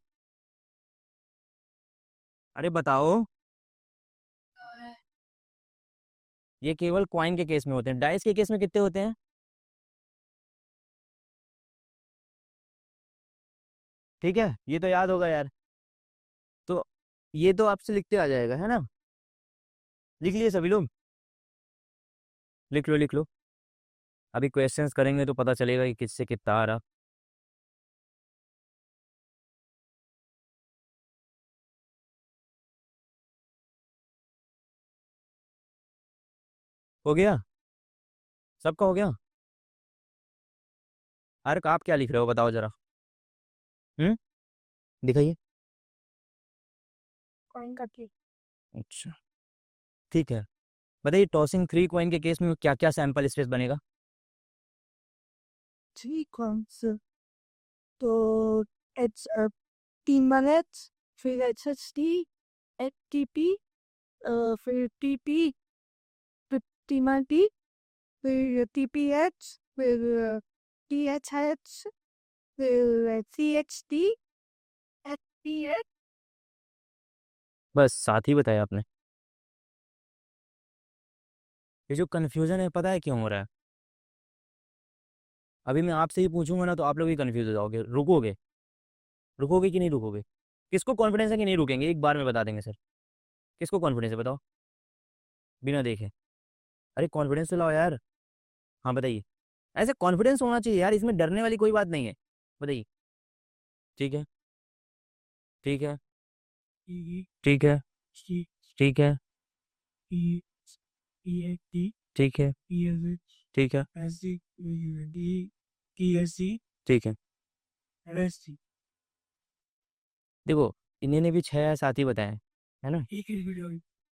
अरे बताओ। ये केवल कॉइन के केस में होते हैं, डाइस के केस में कितने होते हैं? ठीक है, ये तो याद होगा यार। तो ये तो आपसे लिखते आ जाएगा, है ना? लिख लिए सभी लोग? लिख लो लिख लो। अभी क्वेश्चंस करेंगे तो पता चलेगा कि किससे कितना आ रहा। हो गया? सबका हो गया? अरे आप क्या लिख रहे हो बताओ जरा। हम्म, दिखाइए। कॉइन का की अच्छा, ठीक है। बताइए टॉसिंग 3 कॉइन के केस में क्या क्या सैंपल स्पेस बनेगा? 3 कॉइन्स तो एच तीन बार एच, फिर H H T, H T P, फिर टी पी, फिर टी बार टी, फिर टी पी एच, फिर टी एच एच, फिर C H T, H T H. बस साथ ही बताया आपने। ये जो कन्फ्यूजन है पता है क्यों हो रहा है? अभी मैं आपसे ही पूछूंगा ना तो आप लोग भी कन्फ्यूज हो जाओगे, रुकोगे? रुकोगे कि नहीं रुकोगे? किसको कॉन्फिडेंस है कि नहीं रुकेंगे? एक बार में बता देंगे सर। किसको कॉन्फिडेंस है बताओ, बिना देखे? अरे कॉन्फिडेंस तो लाओ यार। हाँ बताइए। ऐसे कॉन्फिडेंस होना चाहिए यार, इसमें डरने वाली कोई बात नहीं है। बताइए। ठीक है। ठीक है। ठीक है। ठीक है। ठीक है। ठीक है। ठीक है। देखो, इन्होंने भी 6 साथी बताए, है ना?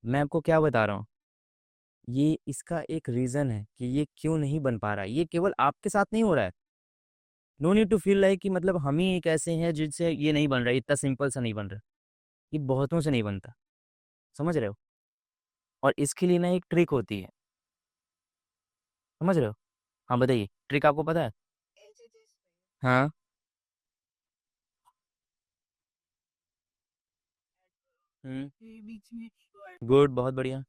मैं आपको क्या बता रहा हूँ, ये इसका एक रीज़न है कि ये क्यों नहीं बन पा रहा है। ये केवल आपके साथ नहीं हो रहा है। No need to feel like कि मतलब हम ही एक ऐसे हैं जिनसे ये नहीं बन रहा है, इतना सिंपल सा नहीं बन रहा। ये बहुतों से नहीं बनता। समझ रहे हो? और इसके लिए ना एक ट्रिक होती है। समझ रहे हो? हाँ बताइए, ट्रिक आपको पता है? हाँ। हम्म, गुड, बहुत बढ़िया।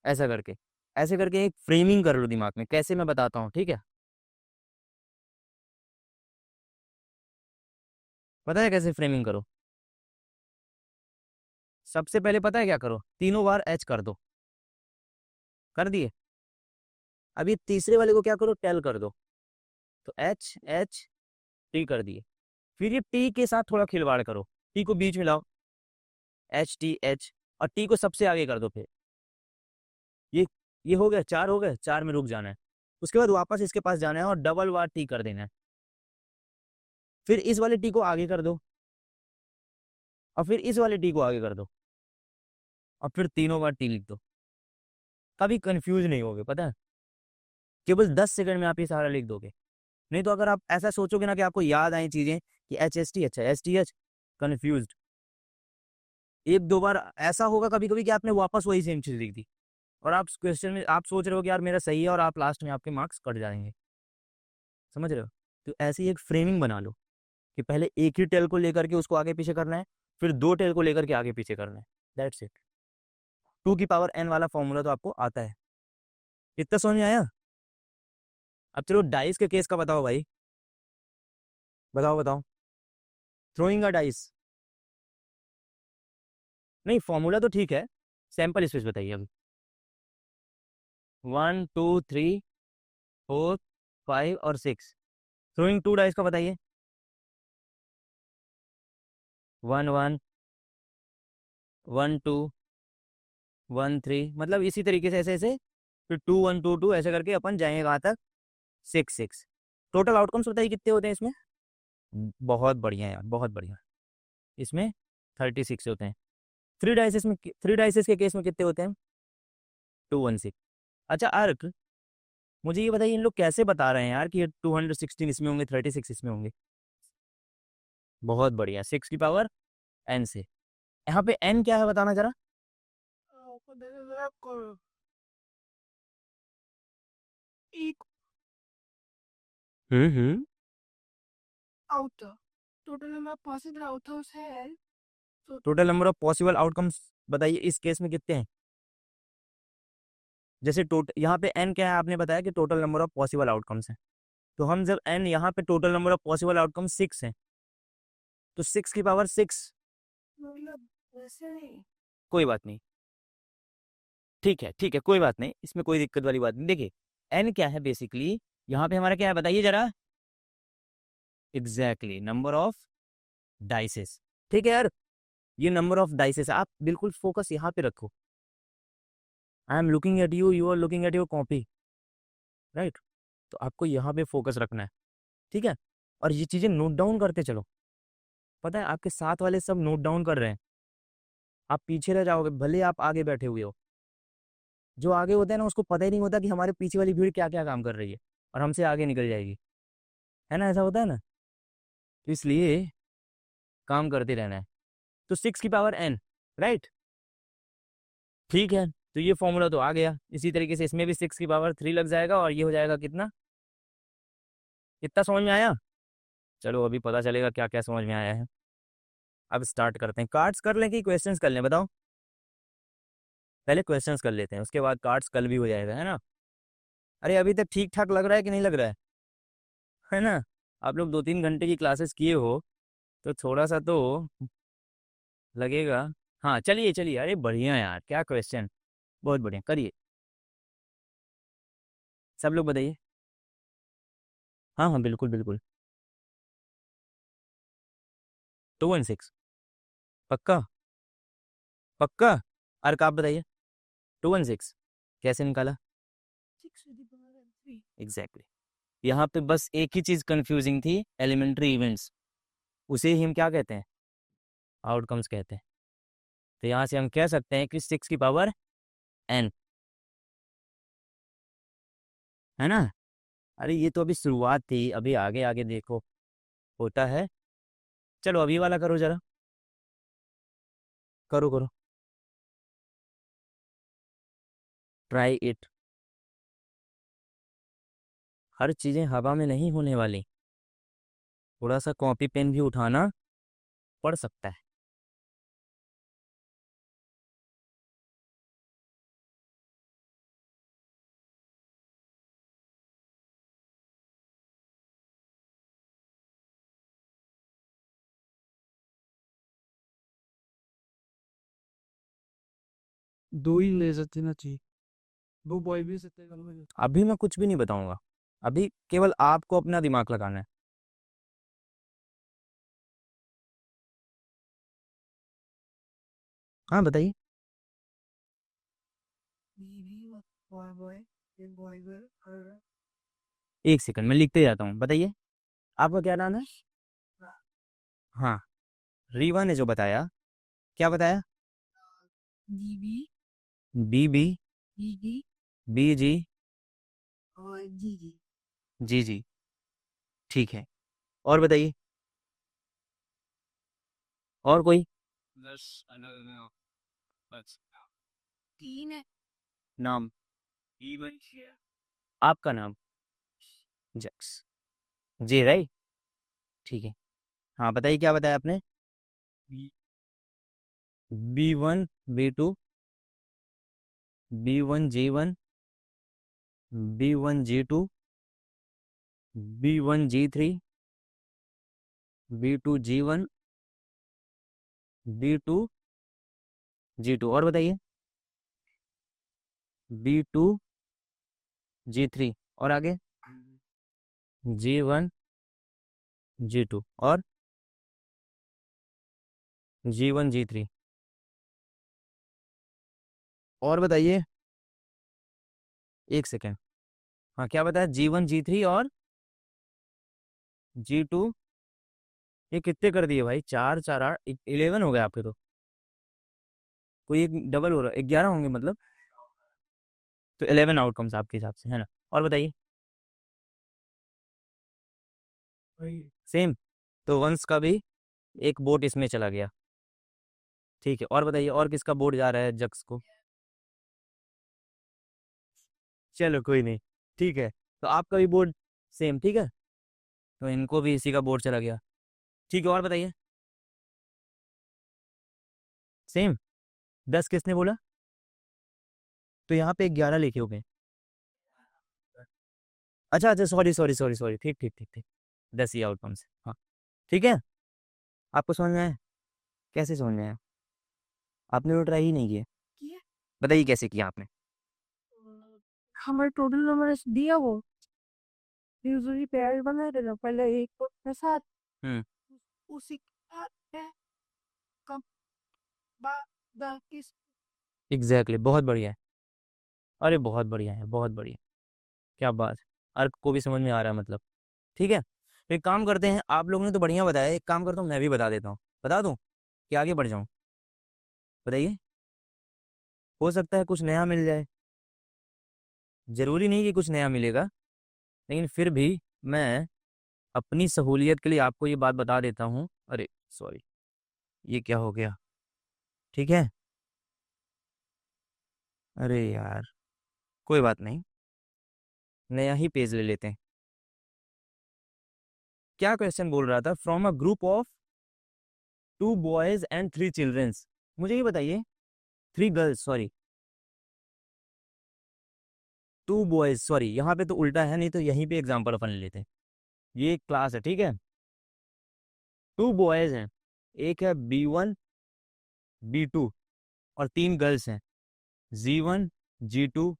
ऐसा करके, ऐसे करके एक फ्रेमिंग कर लो दिमाग में, कैसे मैं बताता हूँ, ठीक है? पता है कैसे फ्रेमिंग करो? सबसे पहले पता है क्या करो? तीनों बार एच कर दो। कर दिए? अभी तीसरे वाले को क्या करो? टेल कर दो। तो एच एच टी कर दिए। फिर ये टी के साथ थोड़ा खिलवाड़ करो। टी को बीच में लाओ, एच टी एच, और टी को सबसे आगे कर दो। फिर ये ये हो गया, 4 हो गए, 4 में रुक जाना है। उसके बाद वापस इसके पास जाना है और डबल बार टी कर देना है। फिर इस वाले टी को आगे कर दो, और फिर इस वाले टी को आगे कर दो, और फिर तीनों बार टी लिख दो। कभी कंफ्यूज नहीं होगे, पता है? केवल 10 सेकंड में आप ये सारा लिख दोगे। नहीं तो अगर आप ऐसा सोचोगे ना कि आपको याद आई चीजें कि एच एस टी, अच्छा एस टी एच, कन्फ्यूज। एक दो बार ऐसा होगा कभी कभी कि आपने वापस वही सेम चीज लिख दी, और आप क्वेश्चन में आप सोच रहे हो कि यार मेरा सही है, और आप लास्ट में आपके मार्क्स कट जाएंगे। समझ रहे हो? तो ऐसी एक फ्रेमिंग बना लो कि पहले एक ही टेल को लेकर के उसको आगे पीछे करना है, फिर 2 टेल को लेकर के आगे पीछे करना है। That's it. 2 की पावर n वाला फॉर्मूला तो आपको आता है। इतना समझ में आया? अब चलो डाइस के केस का बताओ भाई, बताओ बताओ। थ्रोइंग अ डाइस, नहीं फॉर्मूला तो ठीक है, सैंपल स्पेस बताइए अभी। 1 2 3 4 5 और 6, थ्रोइंग 2 डाइस का बताइए। 1 1 1 2 1 3, मतलब इसी तरीके से ऐसे ऐसे, फिर 2 1 2 2 ऐसे करके अपन जाएंगे कहाँ तक, 6 6। टोटल आउटकम्स बताइए कितने होते हैं इसमें? बहुत बढ़िया यार, बहुत बढ़िया। इसमें 36 होते हैं। 3 डाइसेस के केस में कितने होते हैं? 216। अच्छा अर्क, मुझे ये बताइए इन लोग कैसे बता रहे हैं यार कि ये 216 इसमें होंगे, 36 इसमें होंगे? बहुत बढ़िया, 6 की पावर n से। यहाँ पे n क्या है बताना जरा। एक हम्म। outer. Total number of possible outcomes है तो total number of possible outcomes बताइए इस केस में कितने हैं? जैसे टोटल यहाँ पे n क्या है आपने बताया कि total number of possible outcomes है, तो हम जब n यहाँ पे total number of possible outcome 6 है, तो 6 की पावर 6। मतलब वैसे नहीं। कोई बात नहीं, ठीक है कोई बात नहीं, इसमें कोई दिक्कत वाली बात नहीं। देखिए n क्या है बेसिकली, यहाँ पे हमारा क्या है बताइए जरा। Exactly number of dices. ठीक है यार, ये नंबर ऑफ डाइसेस, आप बिल्कुल फोकस यहाँ पे रखो। I am looking at you, you are looking at your copy, right? तो आपको यहाँ पे फोकस रखना है, ठीक है? और ये चीज़ें नोट डाउन करते चलो। पता है आपके साथ वाले सब नोट डाउन कर रहे हैं, आप पीछे रह जाओगे भले आप आगे बैठे हुए हो। जो आगे होता है ना उसको पता ही नहीं होता कि हमारे पीछे वाली भीड़ क्या क्या काम कर रही है और हमसे आगे निकल जाएगी, है ना? ऐसा होता है ना, तो इसलिए काम करते रहना है। तो 6 की पावर n, राइट? ठीक है, तो ये फॉर्मूला तो आ गया। इसी तरीके से इसमें भी 6 की पावर 3 लग जाएगा और ये हो जाएगा कितना? कितना समझ में आया? चलो अभी पता चलेगा क्या क्या समझ में आया है। अब स्टार्ट करते हैं। कार्ड्स कर लें कि क्वेश्चंस कर लें बताओ? पहले क्वेश्चंस कर लेते हैं, उसके बाद कार्ड्स कल भी हो जाएगा, है ना? अरे अभी तक ठीक ठाक लग रहा है कि नहीं लग रहा है ना? आप लोग 2-3 घंटे की क्लासेस किए हो तो थोड़ा सा तो लगेगा। हाँ चलिए चलिए, अरे बढ़िया यार, क्या क्वेश्चन, बहुत बढ़िया, करिए सब लोग बताइए। हाँ हाँ बिल्कुल बिल्कुल। 216 पक्का? पक्का? अर्क आप बताइए 216 कैसे निकाला? 6 to the power of 3. Exactly यहाँ पे बस एक ही चीज़ कंफ्यूजिंग थी, एलिमेंट्री इवेंट्स, उसे ही हम क्या कहते हैं? आउटकम्स कहते हैं। तो यहाँ से हम कह सकते हैं कि 6 की पावर n, है ना? अरे ये तो अभी शुरुआत थी, अभी आगे आगे देखो होता है। चलो अभी वाला करो जरा, करो करो, ट्राई इट। हर चीज़ें हवा में नहीं होने वाली, थोड़ा सा कॉपी पेन भी उठाना पड़ सकता है। दो ही ले सकते ना चाहिए, दो बॉय भी सकते हैं। अभी मैं कुछ भी नहीं बताऊंगा, अभी केवल आपको अपना दिमाग लगाना है। हाँ बताइए। Maybe boy boy, then boy girl or एक सेकंड में लिखते जाता हूँ, बताइए आपका क्या नाम है? हाँ, रीवा ने जो बताया, क्या बताया? DB, B B, DD B G, और GG. जी जी, ठीक है। और बताइए, और कोई 3 है. नाम? आपका नाम? जक्स, जी राइट, ठीक है। हाँ बताइए क्या बताया आपने? B B1 B2 B1 G1 B1 G2 B1 G3 B2 G1 B2 G2 और बताइए B2 G3 और आगे G1 G2 और G1 G3 और बताइए। एक सेकेंड। हाँ क्या बताया? G1 G3 और G2। ये कितने कर दिए भाई? 4 4 8 11 हो गए आपके तो। कोई एक डबल हो रहा है, 11 होंगे मतलब। तो 11 आउटकम्स आपके हिसाब से है ना? और बताइए। वही सेम। तो वंश का भी एक बोट इसमें चला गया। ठीक है और बताइए और किसका बोट जा रहा है जक्स को? चलो कोई नहीं। ठीक है तो आपका भी बोर्ड सेम। ठीक है तो इनको भी इसी का बोर्ड चला गया। ठीक है और बताइए। सेम। 10 किसने बोला? तो यहाँ पे 11 लिखे हो गए। अच्छा अच्छा सॉरी सॉरी सॉरी सॉरी ठीक ठीक ठीक ठीक। 10 ही आउटकम्स हाँ। ठीक है आपको समझ में आया? कैसे समझ में आया? आपने तो ट्राई ही नहीं किया। किया। बताइए कैसे किया आपने? हमारे टोटल नंबर दिया वो यूजुअली पेयर बना देना पहले एक बोर्ड के साथ हम्म। उसी के साथ है कम बाकी एग्जैक्टली बहुत बढ़िया है। अरे बहुत बढ़िया है बहुत बढ़िया। क्या बात है। अर्क को भी समझ में आ रहा है मतलब। ठीक है तो एक काम करते हैं। आप लोगों ने तो बढ़िया बताया। एक काम करता हूँ मैं भी बता देता हूँ। बता दूँ कि आगे बढ़ जाऊँ? बताइए। हो सकता है कुछ नया मिल जाए। ज़रूरी नहीं कि कुछ नया मिलेगा लेकिन फिर भी मैं अपनी सहूलियत के लिए आपको ये बात बता देता हूँ। अरे सॉरी ये क्या हो गया? ठीक है। अरे यार कोई बात नहीं। नया ही पेज ले लेते हैं। क्या क्वेश्चन बोल रहा था? From a group of 2 boys and 3 childrens. मुझे ये बताइए 3 गर्ल्स सॉरी 2 बॉयज सॉरी यहाँ पे तो उल्टा है नहीं तो यहीं पे एग्जाम्पल अपन ले लेते हैं। ये एक क्लास है ठीक है। 2 बॉयज हैं। एक है B1 B2 और 3 गर्ल्स हैं G1 G2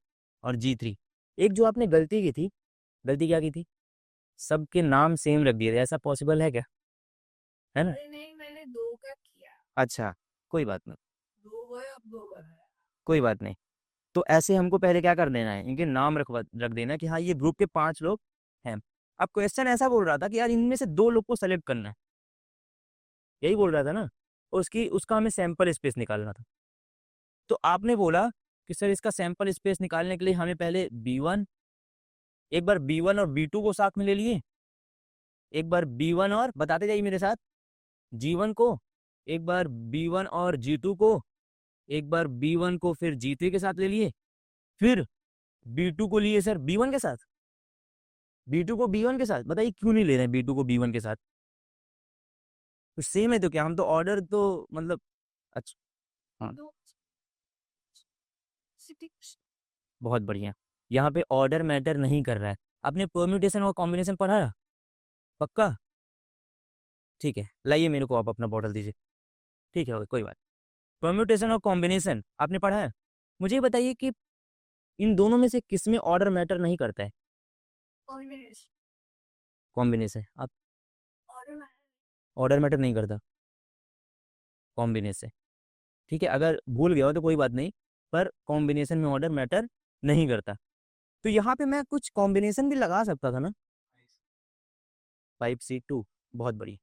और G3। एक जो आपने गलती की थी। गलती क्या की थी? सबके नाम सेम रख दिए थे। ऐसा पॉसिबल है क्या? है ना? नहीं मैंने दो का किया अच्छा कोई बात नहीं। दो गए अब दो बनाया कोई बात नहीं। तो ऐसे हमको पहले क्या कर देना है? इनके नाम रख देना है कि हाँ ये ग्रुप के 5 लोग हैं। अब क्वेश्चन ऐसा बोल रहा था कि यार इनमें से 2 लोग को सेलेक्ट करना है। यही बोल रहा था ना? उसका हमें सैंपल स्पेस निकालना था। तो आपने बोला कि सर इसका सैंपल स्पेस निकालने के लिए हमें पहले B1 एक बार B1 और B2 को साथ में ले लिए। एक बार B1 और बताते जाइए मेरे साथ G1 को। एक बार B1 और G2 को। एक बार B1 को फिर G3 के साथ ले लिए। फिर B2 को लिए सर B1 के साथ। B2 को B1 के साथ बताइए क्यों नहीं ले रहे हैं B2 को B1 के साथ? तो सेम है तो क्या? हम तो ऑर्डर तो मतलब अच्छा हाँ दो सिटी बहुत बढ़िया। यहाँ पे ऑर्डर मैटर नहीं कर रहा है। आपने परम्यूटेशन और कॉम्बिनेशन पढ़ा है? पक्का? ठीक है लाइए मेरे को आप अपना बॉटल दीजिए। ठीक है कोई बात। परम्यूटेशन और कॉम्बिनेशन आपने पढ़ा है? मुझे ये बताइए कि इन दोनों में से किस में ऑर्डर मैटर नहीं करता है? Combination combination. आप ऑर्डर ऑर्डर मैटर नहीं करता कॉम्बिनेशन। ठीक है अगर भूल गया हो तो कोई बात नहीं। पर कॉम्बिनेशन में ऑर्डर मैटर नहीं करता। तो यहाँ पे मैं कुछ कॉम्बिनेशन भी लगा सकता था ना। 5C2 बहुत बड़ी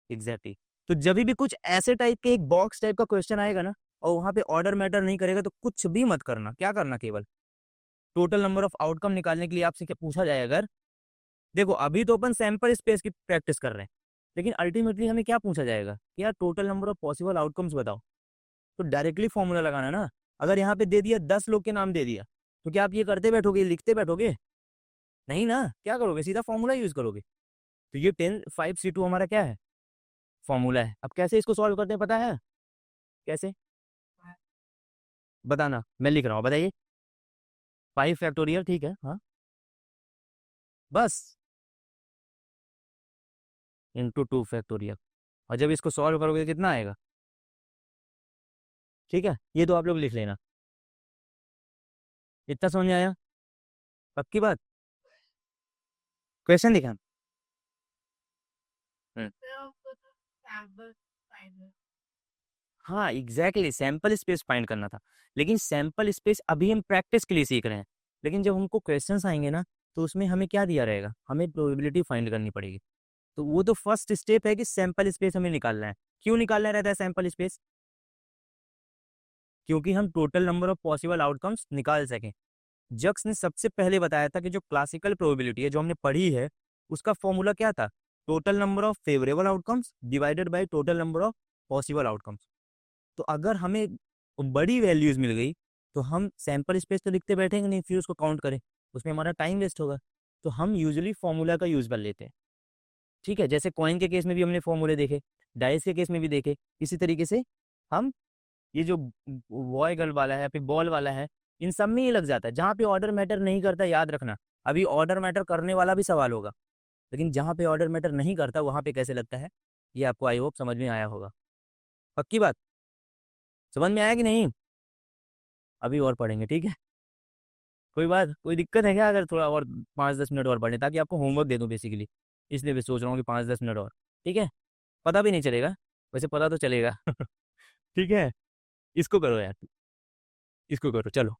एग्जैक्टली। तो जब भी कुछ ऐसे टाइप के एक बॉक्स टाइप का क्वेश्चन आएगा ना और वहाँ पे ऑर्डर मैटर नहीं करेगा तो कुछ भी मत करना। क्या करना? केवल टोटल नंबर ऑफ आउटकम निकालने के लिए आपसे क्या पूछा जाए अगर देखो अभी तो अपन सैंपल स्पेस की प्रैक्टिस कर रहे हैं लेकिन अल्टीमेटली हमें क्या पूछा जाएगा कि यार total number of possible outcomes बताओ। तो डायरेक्टली फॉर्मूला लगाना है ना। अगर यहाँ पे दे दिया 10 लोग के नाम दे दिया तो क्या आप ये करते बैठोगे लिखते बैठोगे? नहीं ना। क्या करोगे? सीधा फॉर्मूला यूज करोगे। तो ये 10 5C2 हमारा क्या है? फॉर्मूला है। अब कैसे इसको सॉल्व करते हैं पता है? कैसे बताना, मैं लिख रहा हूँ, बताइए। 5 फैक्टोरियल, ठीक है, हाँ, बस इंटू 2 फैक्टोरियल। और जब इसको सॉल्व करोगे तो कितना आएगा? ठीक है, ये तो आप लोग लिख लेना। इतना समझ में आया? पक्की बात? क्वेश्चन दिखा। हम्म, हाँ एग्जैक्टली, सैंपल स्पेस फाइंड करना था। लेकिन सैंपल स्पेस अभी हम प्रैक्टिस के लिए सीख रहे हैं। लेकिन जब हमको क्वेश्चंस आएंगे ना, तो उसमें हमें क्या दिया रहेगा? हमें प्रोबेबिलिटी फाइंड करनी पड़ेगी। तो वो तो फर्स्ट स्टेप है कि सैंपल स्पेस हमें निकालना है। क्यों निकालना रहता है सैंपल स्पेस? क्योंकि हम total number of possible outcomes निकाल सकें। जक्स ने सबसे पहले बताया था कि जो क्लासिकल प्रोबेबिलिटी है जो हमने पढ़ी है, उसका फॉर्मूला क्या था? Total number of favourable outcomes divided by total number of possible outcomes. तो अगर हमें बड़ी वैल्यूज मिल गई, तो हम सैंपल स्पेस तो लिखते बैठेंगे नहीं, फिर उसको काउंट करें, उसमें हमारा टाइम वेस्ट होगा। तो हम यूजुअली फॉर्मूला का यूज कर लेते हैं। ठीक है, जैसे कॉइन के केस में भी हमने फॉर्मूले देखे, डाइस के केस में भी देखे। इसी तरीके से हम ये जो बॉय गर्ल वाला है, फिर बॉल वाला है, इन सब में ये लग जाता है। जहाँ पे ऑर्डर मैटर नहीं करता, याद रखना, अभी ऑर्डर मैटर करने वाला भी सवाल होगा, लेकिन जहाँ पे ऑर्डर मैटर नहीं करता वहाँ पे कैसे लगता है, ये आपको आई होप समझ में आया होगा। पक्की बात? समझ में आया कि नहीं? अभी और पढ़ेंगे, ठीक है। कोई बात, कोई दिक्कत है क्या अगर थोड़ा और 5-10 मिनट और पढ़ें, ताकि आपको होमवर्क दे दूँ बेसिकली। इसलिए मैं सोच रहा हूँ कि 5-10 मिनट और, ठीक है। पता भी नहीं चलेगा, वैसे पता तो चलेगा। ठीक है, इसको करो यार, इसको करो चलो।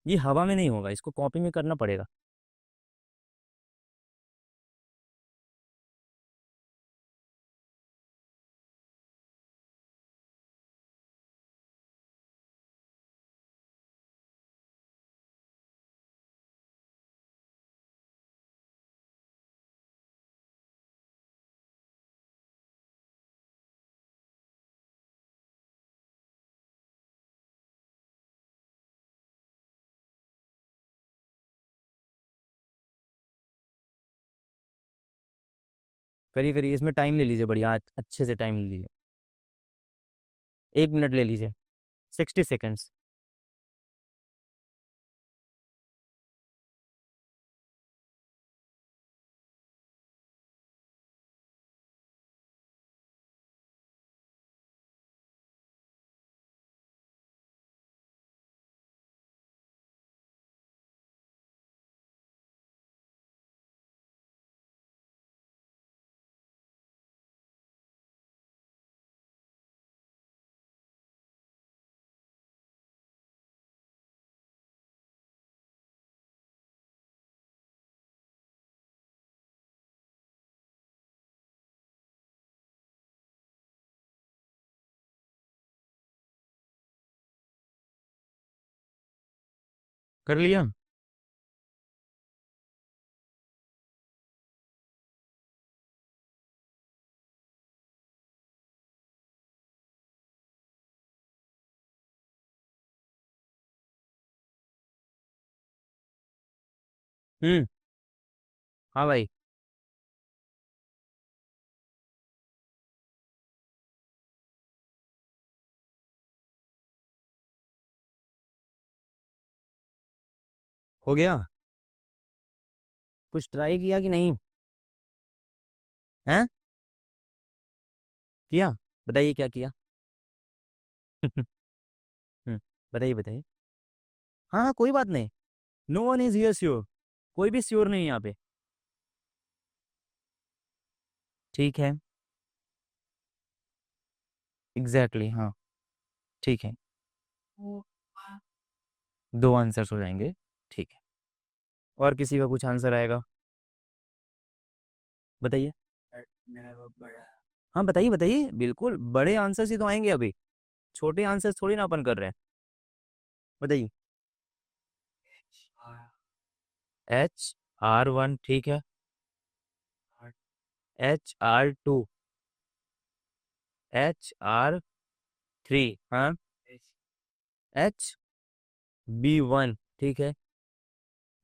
ये हवा में नहीं होगा, इसको कॉपी में करना पड़ेगा। करिए करिए, इसमें टाइम ले लीजिए, बढ़िया अच्छे से टाइम ले लीजिए। 1 मिनट ले लीजिए, 60 सेकेंड्स। कर लिया? हम्म। हाँ भाई। हो गया? कुछ ट्राई किया कि नहीं? हैं? किया? बताइए क्या किया। हम्म, बताइए बताइए। हाँ हाँ, कोई बात नहीं। No one is here sure, कोई भी श्योर नहीं है यहाँ पे। ठीक है, एग्जैक्टली हाँ, ठीक है। 2 आंसर्स हो जाएंगे, ठीक है। और किसी का कुछ आंसर आएगा? बताइए। हाँ बताइए बताइए, बिल्कुल बड़े आंसर्स ही तो आएंगे अभी, छोटे आंसर्स थोड़ी ना अपन कर रहे हैं। बताइए। HR1, ठीक है। HR2, HR3, हाँ। HB1, ठीक है,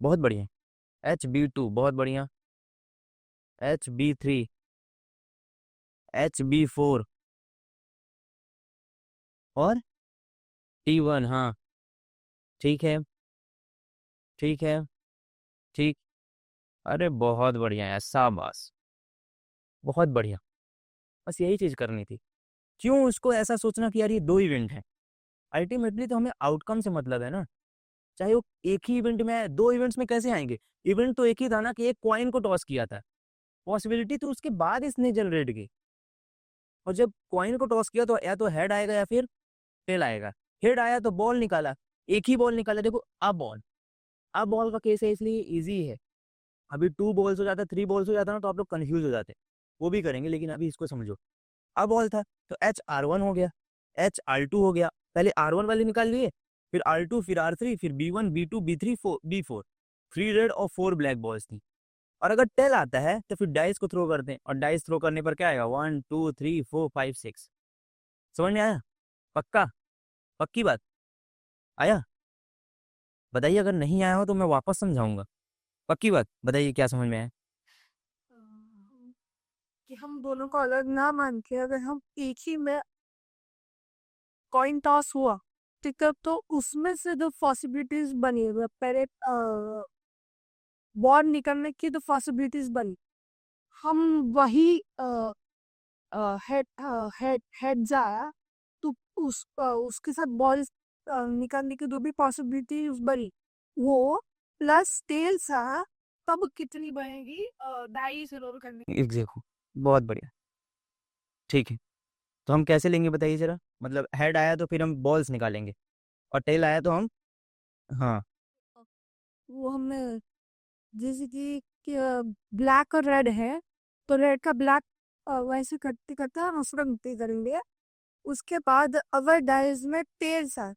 बहुत बढ़िया। HB2, बहुत बढ़िया। HB3, HB4 और T1। हाँ ठीक है, ठीक है, ठीक। अरे बहुत बढ़िया यार, शाबाश, बहुत बढ़िया। बस यही चीज़ करनी थी। क्यों उसको ऐसा सोचना कि यार ये दो इवेंट है? अल्टीमेटली तो हमें आउटकम से मतलब है ना। चाहे वो एक ही इवेंट में है, दो इवेंट्स में कैसे आएंगे? इवेंट तो एक ही था ना कि एक कॉइन को टॉस किया था, पॉसिबिलिटी तो उसके बाद इसने जनरेट की। और जब कॉइन को टॉस किया तो या तो हेड आएगा या फिर टेल आएगा। हेड आया तो बॉल निकाला, एक ही बॉल निकाला। देखो अब बॉल का केस है इसलिए इजी है। अभी 2 बॉल्स हो जाता, 3 बॉल्स हो जाता ना तो आप लोग कंफ्यूज हो जाते। वो भी करेंगे लेकिन अभी इसको समझो। अब बॉल था तो HR1 हो गया, HR2 हो गया। पहले R1 वाले निकाल लिए, फिर R2, फिर R3, फिर B1, B2, B3, B4। 3 red और 4 ब्लैक बॉल्स थी। और अगर टेल आता है तो फिर डाइस को थ्रो करते हैं, और डाइस थ्रो करने पर क्या आएगा? 1 2 3 4 5 6। समझ में आया? पक्का? पक्की बात? आया? बताइए, अगर नहीं आया हो तो मैं वापस समझाऊंगा। पक्की बात? बताइए क्या समझ में आया? कि हम दोनों को अलग ना मान के अगर हम एक ही में कॉइन टॉस हुआ, ठीक है, तो उसमें से जो पॉसिबिलिटीज बनी है, पहले बॉल निकलने की जो पॉसिबिलिटीज बनी, हम वही हेड हेड हेड जाया तो उसके साथ बॉल निकालने की जो भी पॉसिबिलिटी बनी वो प्लस टेल्स आ, तब कितनी बनेगी? ढाई से रोल करने की। देखो, बहुत बढ़िया। ठीक है, तो हम कैसे लेंगे बताइए जरा। मतलब हेड आया तो फिर हम बॉल्स निकालेंगे, और टेल आया तो हम, हाँ वो हमें जैसे कि ब्लैक और रेड है तो रेड का ब्लैक वैसे करते करते हम उसका मिट्टी करेंगे। उसके बाद अगर डाइज में टेल्स है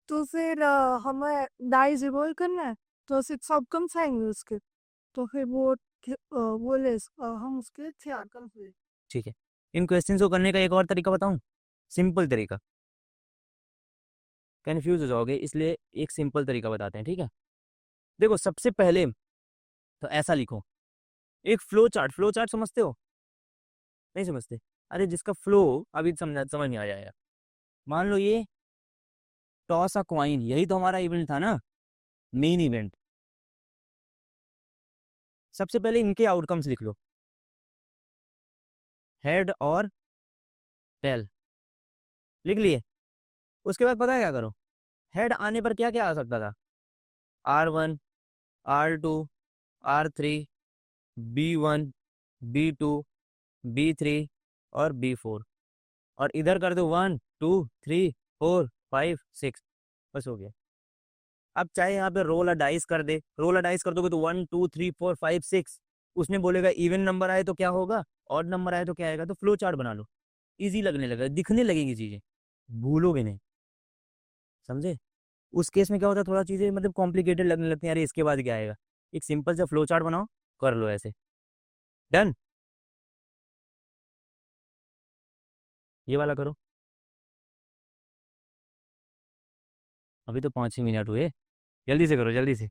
तो फिर हमें डाइज रिवॉल्व करना है, तो 6 आउटकम्स आएंगे उसके। तो फिर हम उसके 6 आउटकम्स ले। ठीक है। इन क्वेश्चंस को करने का एक और तरीका बताऊं, सिंपल तरीका। कंफ्यूज हो जाओगे इसलिए एक सिंपल तरीका बताते हैं, ठीक है। देखो, सबसे पहले तो ऐसा लिखो, एक फ्लो चार्ट समझते हो? नहीं समझते? अरे जिसका फ्लो अभी समझ में आ जाएगा। मान लो ये टॉस अ कॉइन, यही तो हमारा इवेंट था ना, मेन इवेंट। सबसे पहले इनके आउटकम्स लिख लो, हेड और टेल। लिख लिए? उसके बाद पता है क्या करो? हेड आने पर क्या क्या आ सकता था? R1, R2, R3, B1, B2, B3 और B4। और इधर कर दो 1 2 3 4 5 6। बस हो गया। अब चाहे यहाँ पे रोल अ डाइस कर दे, रोल अ डाइस कर दोगे तो 1 2 3 4 5 6। उसने बोलेगा इवन नंबर आए तो क्या होगा, ऑड नंबर आए तो क्या आएगा। तो फ्लो चार्ट बना लो, इजी लगने लगा, दिखने लगेगी चीजें, भूलोगे नहीं। समझे? उस केस में क्या होता है, थोड़ा चीजें मतलब कॉम्प्लिकेटेड लगने लगती हैं, अरे इसके बाद क्या आएगा। एक सिंपल सा फ्लो चार्ट बनाओ, कर लो ऐसे। डन। ये वाला करो। अभी तो 5 ही मिनट हुए, जल्दी से करो, जल्दी से।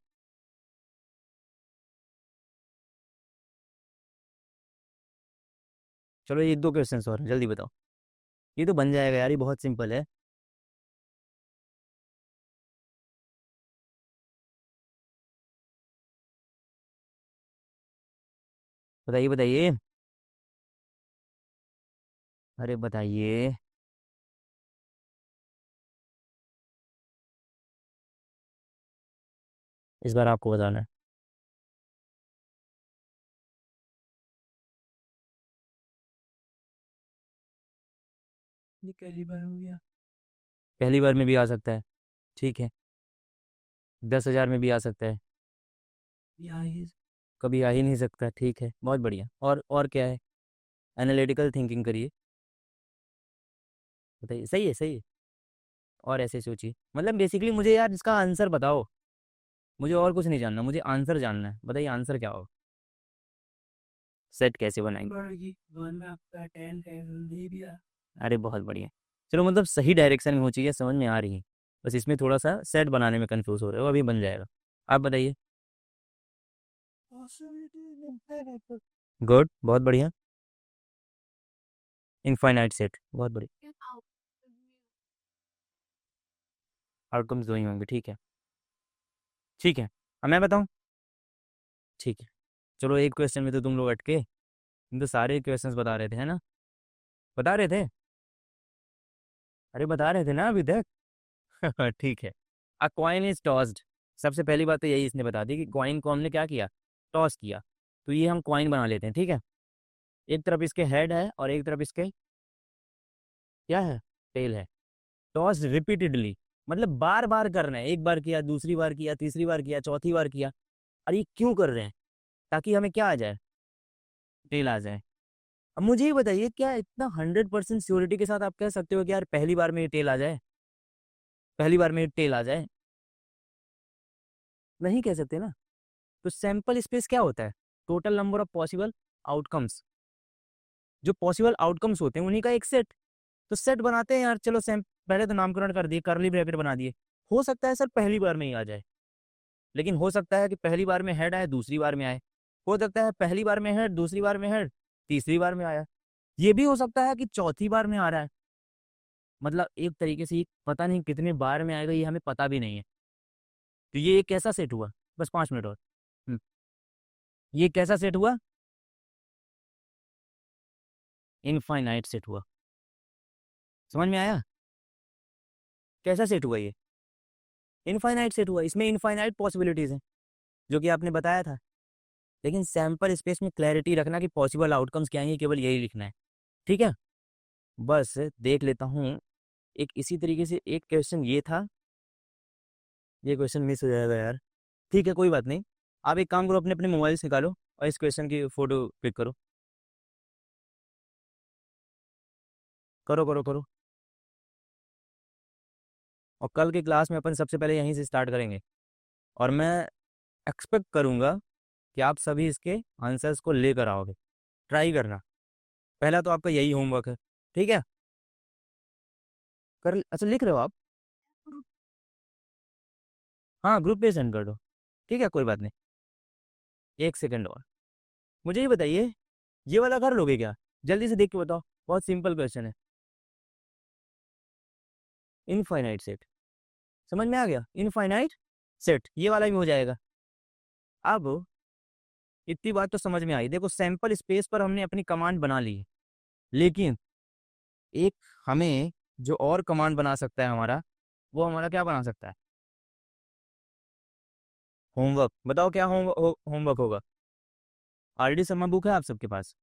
चलो ये 2 क्वेश्चन और हैं, जल्दी बताओ। ये तो बन जाएगा यार, ये बहुत सिंपल है। बताइए बताइए, अरे बताइए। इस बार आपको बताना है। ये पहली बार हो गया। पहली बार में भी आ सकता है, ठीक है। 10,000 में भी आ सकता है, यहाँ ये कभी आ ही नहीं सकता, ठीक है। बहुत बढ़िया। और क्या है? एनालिटिकल थिंकिंग करिए, बताइए। सही है, सही है। और ऐसे सोचिए, मतलब बेसिकली मुझे यार इसका आंसर बताओ। मुझे और कुछ नहीं जानना, मुझे आंसर जानना है। बताइए आंसर क्या होगा, सेट कैसे बनाएंगे। बढ़ेगी वन में आपका 10 है दे दिया। अरे बहुत बढ़िया। चलो, मतलब सही डायरेक्शन में हो, चीज़ें समझ में आ रही है। बस इसमें थोड़ा सा सेट बनाने में कंफ्यूज हो रहे हो, अभी बन जाएगा। आप बताइए। पॉसिबिलिटी गुड, बहुत बढ़िया। इनफाइनाइट सेट, बहुत बढ़िया। आउटकम्स दो ही होंगे, ठीक है। ठीक है, अब मैं बताऊं। ठीक है, चलो एक क्वेश्चन में तो तुम लोग अटके, तुम तो सारे क्वेश्चंस बता रहे थे, है ना? बता रहे थे, अरे बता रहे थे ना अभी तक। ठीक है। अ कॉइन इज टॉस्ड। सबसे पहली बात तो यही इसने बता दी कि कॉइन को हमने क्या किया, टॉस किया। तो ये हम कॉइन बना लेते हैं, ठीक है। एक तरफ इसके हेड है और एक तरफ इसके क्या है, टेल है। टॉस रिपीटेडली, मतलब बार बार करना है, एक बार किया, दूसरी बार किया, तीसरी बार किया, चौथी बार किया। और ये क्यों कर रहे हैं? ताकि हमें क्या आ जाए, टेल आ जाए। अब मुझे ये बताइए, क्या इतना 100% श्योरिटी के साथ आप कह सकते हो कि यार पहली बार में ये टेल आ जाए, पहली बार में ये टेल आ जाए? नहीं कह सकते ना। तो सैंपल स्पेस क्या होता है? Total number of possible outcomes. जो पॉसिबल आउटकम्स होते हैं उन्हीं का एक सेट। तो सेट बनाते हैं यार, चलो सैम पहले तो नामकरण कर दिए, करली ब्रैकेट बना दिए। हो सकता है सर पहली बार में ही आ जाए, लेकिन हो सकता है कि पहली बार में हेड आए, दूसरी बार में आए। हो सकता है पहली बार में हेड, दूसरी बार में हेड, तीसरी बार में आया। ये भी हो सकता है कि चौथी बार में आ रहा है। मतलब एक तरीके से ये पता नहीं कितने बार में आएगा, ये हमें पता भी नहीं है। तो ये एक कैसा सेट हुआ? बस 5 मिनट और। हम्म, ये कैसा सेट हुआ? इनफाइनाइट सेट हुआ। समझ में आया? कैसा सेट हुआ ये? इनफाइनाइट सेट हुआ। इसमें इनफाइनाइट पॉसिबिलिटीज हैं, जो कि आपने बताया था। लेकिन सैंपल स्पेस में क्लैरिटी रखना कि पॉसिबल आउटकम्स क्या हैं, ये केवल यही लिखना है, ठीक है। बस देख लेता हूँ। एक इसी तरीके से एक क्वेश्चन ये था, ये क्वेश्चन मिस हो जाएगा यार। ठीक है, कोई बात नहीं। आप एक काम करो, अपने अपने मोबाइल से निकालो और इस क्वेश्चन की फोटो पिक करो। करो करो करो। और कल की क्लास में अपन सबसे पहले यहीं से स्टार्ट करेंगे। और मैं एक्सपेक्ट करूँगा कि आप सभी इसके आंसर्स को लेकर आओगे। ट्राई करना। पहला तो आपका यही होमवर्क है, ठीक है। कर, अच्छा लिख रहे हो आप? हाँ, ग्रुप पे सेंड कर दो। ठीक है, कोई बात नहीं। एक सेकंड और, मुझे ये बताइए, ये वाला कर लोगे क्या? जल्दी से देख के बताओ, बहुत सिंपल क्वेश्चन है। इनफाइनाइट सेट, समझ में आ गया? इनफाइनाइट सेट, ये वाला भी हो जाएगा। अब इतनी बात तो समझ में आई। देखो सैंपल स्पेस पर हमने अपनी कमांड बना ली है, लेकिन एक हमें जो और कमांड बना सकता है हमारा, वो हमारा क्या बना सकता है? होमवर्क। बताओ क्या होमवर्क होगा? आरडी शर्मा बुक है आप सबके पास?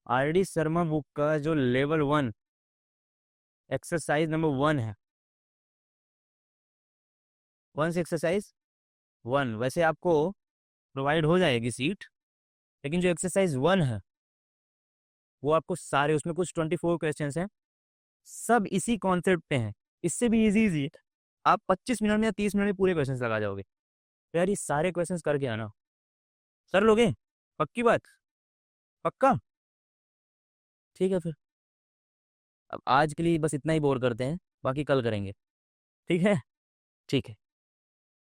आरडी शर्मा बुक का जो लेवल 1 एक्सरसाइज नंबर 1 है, 1 से एक्सरसाइज 1 वैसे आपको प्रोवाइड हो जाएगी सीट। लेकिन जो एक्सरसाइज 1 है, वो आपको सारे, उसमें कुछ 24 क्वेश्चंस हैं, सब इसी कॉन्सेप्ट पे हैं। इससे भी इजी इजी आप 25 मिनट में या 30 मिनट में पूरे क्वेश्चंस लगा जाओगे। तो यार ये सारे क्वेश्चंस करके आना। कर लोगे? पक्की बात? पक्का? ठीक है फिर। अब आज के लिए बस इतना ही बोर करते हैं, बाकी कल करेंगे, ठीक है। ठीक है।